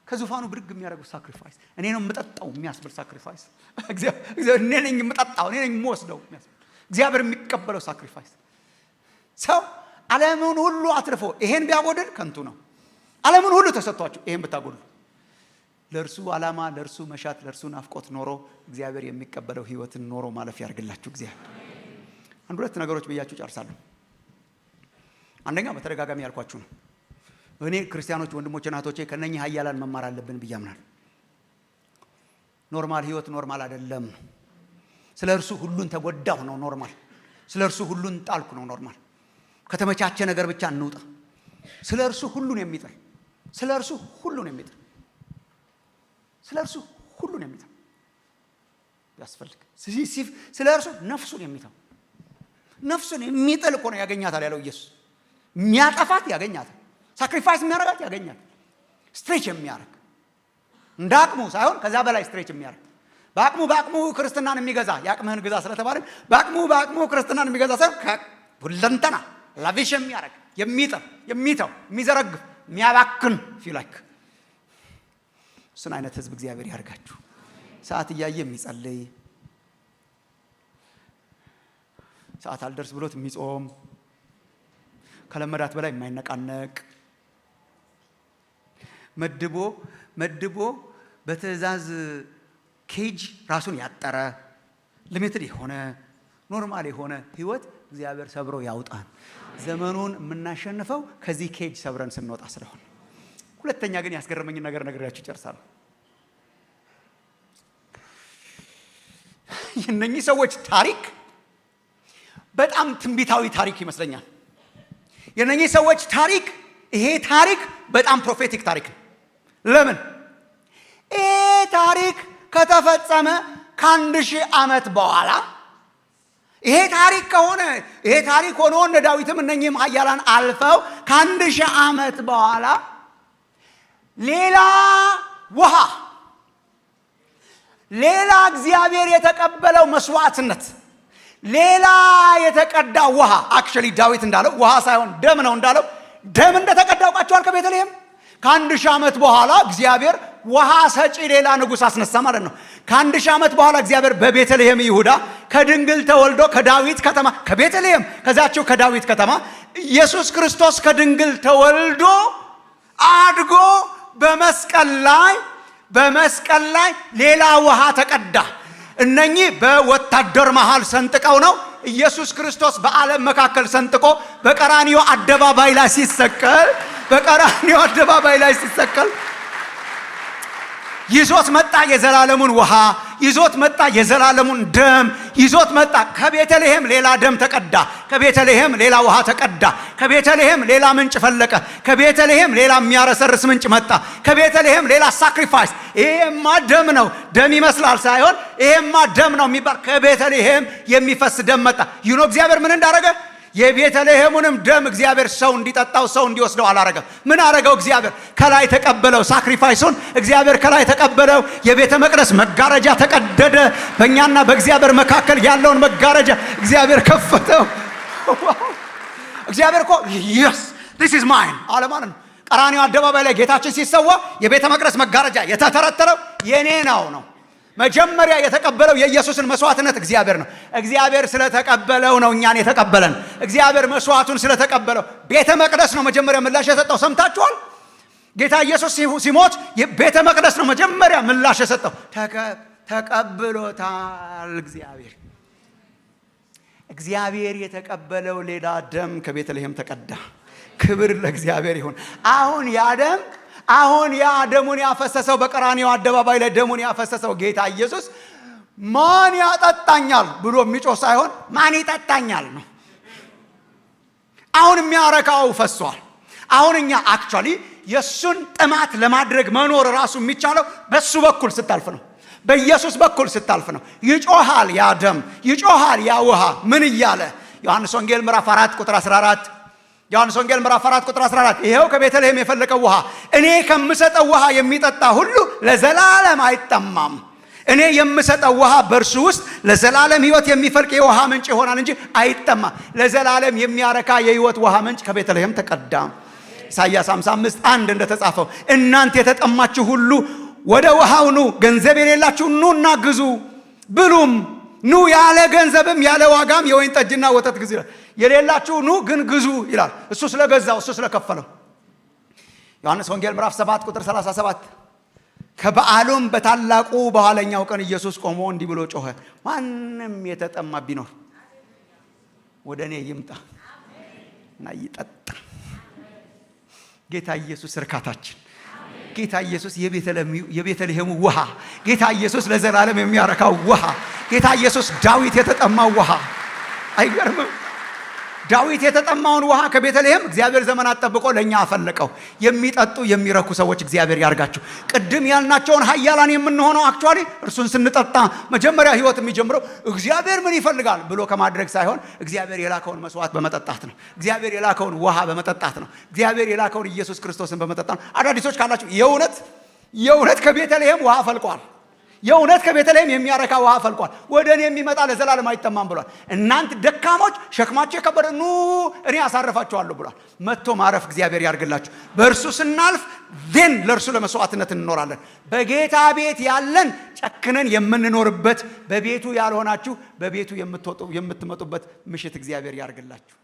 ከዙፋኑ ብድግ የሚያደርገው ሳክሪፋይስ፣ እኔ ነው የምጠጣው የሚያስብል ሳክሪፋይስ፣ እግዚአብሔር እኔ ነኝ የምጠጣው እኔ ነኝ የምወስደው የሚያስብል እግዚአብሔር የሚቀበለው ሳክሪፋይስ። ሰው ዓለምን ሁሉ አትርፎ ይሄን ቢያጎድል ከንቱ ነው። ዓለምን ሁሉ ተሰጥቷችሁ ይሄን ብታጎድሉ ለእርሱ ዓላማ፣ ለእርሱ መሻት፣ ለእርሱ ናፍቆት ኖሮ እግዚአብሔር የሚቀበለው ህይወትን ኖሮ ማለፍ ያርግላችሁ እግዚአብሔር። አንድ ሁለት ነገሮች ብያችሁ ጨርሳለሁ። አንደኛ በተደጋጋሚ ያልኳችሁ ነው። እኔ ክርስቲያኖች ወንድሞችና እህቶቼ ከነኚህ ኃያላን መማር አለብን ብዬ አምናለሁ። ኖርማል ህይወት ኖርማል አይደለም ነው። ስለ እርሱ ሁሉን ተጎዳሁ ነው ኖርማል። ስለ እርሱ ሁሉን ጣልኩ ነው ኖርማል። ከተመቻቸ ነገር ብቻ እንውጣ። ስለ እርሱ ሁሉን የሚጥል ስለ እርሱ ሁሉን የሚጥል ስለ እርሱ ሁሉን የሚጥል ያስፈልግ ስለ እርሱ ነፍሱን የሚተው ነፍሱን የሚጥል እኮ ነው ያገኛታል ያለው ኢየሱስ። የሚያጠፋት ያገኛታል። ሳክሪፋይስ የሚያረጋት ያገኛታል። ስትሬች የሚያረግ እንደ አቅሙ ሳይሆን ከዛ በላይ ስትሬች የሚያረግ በአቅሙ ክርስትናን የሚገዛ ያቅምህን ግዛ ስለተባለ በአቅሙ ክርስትናን የሚገዛ ሳይሆን ሁለንተና ላቪሽ የሚያረግ የሚጥል የሚተው የሚዘረግፍ የሚያባክን ፊላክ እሱን አይነት ህዝብ እግዚአብሔር ያርጋችሁ። ሰዓት እያየ የሚጸልይ ሰዓት አልደርስ ብሎት የሚጾም ከለመዳት በላይ የማይነቃነቅ መድቦ በትእዛዝ ኬጅ ራሱን ያጠረ ሊሚትድ የሆነ ኖርማል የሆነ ህይወት እግዚአብሔር ሰብሮ ያውጣን። ዘመኑን የምናሸንፈው ከዚህ ኬጅ ሰብረን ስንወጣ ስለሆነ። ሁለተኛ ግን ያስገረመኝን ነገር ነግሬያችሁ ጨርሳለሁ። የእነኚህ ሰዎች ታሪክ በጣም ትንቢታዊ ታሪክ ይመስለኛል። የእነኚህ ሰዎች ታሪክ ይሄ ታሪክ በጣም ፕሮፌቲክ ታሪክ ነው። ለምን? ይሄ ታሪክ ከተፈጸመ ከ1000 ዓመት በኋላ ይሄ ታሪክ ከሆነ ይሄ ታሪክ ሆኖ እነ ዳዊትም እነኚህም ኃያላን አልፈው ከ1000 ዓመት በኋላ ሌላ ውሃ ሌላ እግዚአብሔር የተቀበለው መስዋዕትነት ሌላ የተቀዳ ውሃ አክቹሊ ዳዊት እንዳለው ውሃ ሳይሆን ደም ነው እንዳለው ደም እንደተቀዳ አውቃቸዋል። ከቤተልሔም ከ1000 ዓመት በኋላ እግዚአብሔር ውሃ ሰጪ ሌላ ንጉሥ አስነሳ ማለት ነው። ከ1000 ዓመት በኋላ እግዚአብሔር በቤተልሔም ይሁዳ ከድንግል ተወልዶ ከዳዊት ከተማ ከቤተልሔም ከዛቸው ከዳዊት ከተማ ኢየሱስ ክርስቶስ ከድንግል ተወልዶ አድጎ በመስቀል ላይ ሌላ ውሃ ተቀዳ። እነኚህ በወታደር መሃል ሰንጥቀው ነው። ኢየሱስ ክርስቶስ በዓለም መካከል ሰንጥቆ በቀራንዮ አደባባይ ላይ ሲሰቀል ይዞት መጣ። የዘላለሙን ውሃ ይዞት መጣ። የዘላለሙን ደም ይዞት መጣ። ከቤተልሔም ሌላ ደም ተቀዳ። ከቤተልሔም ሌላ ውሃ ተቀዳ። ከቤተልሔም ሌላ ምንጭ ፈለቀ። ከቤተልሔም ሌላ የሚያረሰርስ ምንጭ መጣ። ከቤተልሔም ሌላ ሳክሪፋይስ። ይሄማ ደም ነው፣ ደም ይመስላል ሳይሆን ይሄማ ደም ነው የሚባል ከቤተልሔም የሚፈስ ደም መጣ። ይኖ እግዚአብሔር ምን እንዳረገ የቤተልሔሙንም ደም እግዚአብሔር ሰው እንዲጠጣው ሰው እንዲወስደው አላረገም። ምን አረገው? እግዚአብሔር ከላይ ተቀበለው። ሳክሪፋይሱን እግዚአብሔር ከላይ ተቀበለው። የቤተ መቅደስ መጋረጃ ተቀደደ። በእኛና በእግዚአብሔር መካከል ያለውን መጋረጃ እግዚአብሔር ከፈተው። እግዚአብሔር እኮ yes this is mine አለ ማለት ነው። ቀራንዮ አደባባይ ላይ ጌታችን ሲሰዋ የቤተ መቅደስ መጋረጃ የተተረተረው የኔ ነው። መጀመሪያ የተቀበለው የኢየሱስን መስዋዕትነት እግዚአብሔር ነው። እግዚአብሔር ስለተቀበለው ነው እኛን የተቀበለን። እግዚአብሔር መስዋዕቱን ስለተቀበለው ቤተ መቅደስ ነው መጀመሪያ ምላሽ የሰጠው። ሰምታችኋል? ጌታ ኢየሱስ ሲሞት ቤተ መቅደስ ነው መጀመሪያ ምላሽ የሰጠው። ተቀብሎታል። እግዚአብሔር የተቀበለው ሌላ ደም ከቤተልሔም ተቀዳ። ክብር ለእግዚአብሔር ይሁን። አሁን ያ ደሙን ያፈሰሰው በቀራንዮ አደባባይ ላይ ደሙን ያፈሰሰው ጌታ ኢየሱስ ማን ያጠጣኛል ብሎ የሚጮህ ሳይሆን ማን ይጠጣኛል ነው። አሁን የሚያረካው ፈሷል። አሁን እኛ አክቹአሊ የሱን ጥማት ለማድረግ መኖር ራሱ የሚቻለው በሱ በኩል ስታልፍ ነው። በኢየሱስ በኩል ስታልፍ ነው። ይጮሃል ያ ደም፣ ይጮሃል ያ ውሃ ምን እያለ ዮሐንስ ወንጌል ምዕራፍ 4 ቁጥር 14 ዮሐንስ ወንጌል ምዕራፍ 4 ቁጥር 14 ይሄው ከቤተልሔም የፈለቀው ውሃ እኔ ከምሰጠው ውሃ የሚጠጣ ሁሉ ለዘላለም አይጠማም። እኔ የምሰጠው ውሃ በእርሱ ውስጥ ለዘላለም ሕይወት የሚፈልቅ የውሃ ምንጭ ይሆናል እንጂ አይጠማም። ለዘላለም የሚያረካ የሕይወት ውሃ ምንጭ ከቤተልሔም ተቀዳ። ኢሳይያስ 55:1 እንደተጻፈው እናንተ የተጠማችሁ ሁሉ ወደ ውሃው ኑ፣ ገንዘብ የሌላችሁ ኑና ግዙ ብሉም። ኑ ያለ ገንዘብም ያለ ዋጋም የወይን ጠጅና ወተት ግዙ ይላል። የሌላችሁ ኑ ግን ግዙ ይላል። እሱ ስለገዛው እሱ ስለከፈለው። ዮሐንስ ወንጌል ምዕራፍ 7 ቁጥር 37 ከበዓሉም በታላቁ በኋለኛው ቀን ኢየሱስ ቆሞ እንዲህ ብሎ ጮኸ፣ ማንም የተጠማ ቢኖር ወደ እኔ ይምጣ እና ይጠጣ። ጌታ ኢየሱስ እርካታችን፣ ጌታ ኢየሱስ የቤተልሔሙ ውሃ፣ ጌታ ኢየሱስ ለዘላለም የሚያረካው ውሃ፣ ጌታ ኢየሱስ ዳዊት የተጠማው ውሃ። አይገርምም? ዳዊት የተጠማውን ውሃ ከቤተልሔም እግዚአብሔር ዘመናት ጠብቆ ለኛ አፈለቀው። የሚጠጡ የሚረኩ ሰዎች እግዚአብሔር ያርጋችሁ። ቅድም ያልናቸውን ኃያላን የምንሆነው አክቹአሊ እርሱን ስንጠጣ መጀመሪያ ህይወት የሚጀምረው እግዚአብሔር ምን ይፈልጋል ብሎ ከማድረግ ሳይሆን እግዚአብሔር የላከውን መስዋዕት በመጠጣት ነው። እግዚአብሔር የላከውን ውሃ በመጠጣት ነው። እግዚአብሔር የላከውን ኢየሱስ ክርስቶስን በመጠጣት ነው። አዳዲሶች ካላችሁ የእውነት ከቤተልሔም ውሃ ፈልቋል። የእውነት ከቤተልሔም የሚያረካ ውሃ ፈልቋል። ወደ እኔ የሚመጣ ለዘላለም አይጠማም ብሏል። እናንተ ደካሞች ሸክማችሁ የከበደ ኑ እኔ አሳርፋችኋለሁ ብሏል። መጥቶ ማረፍ እግዚአብሔር ያርግላችሁ። በእርሱ ስናልፍ ዜን ለእርሱ ለመስዋዕትነት እንኖራለን። በጌታ ቤት ያለን ጨክነን የምንኖርበት፣ በቤቱ ያልሆናችሁ በቤቱ የምትመጡበት ምሽት እግዚአብሔር ያርግላችሁ።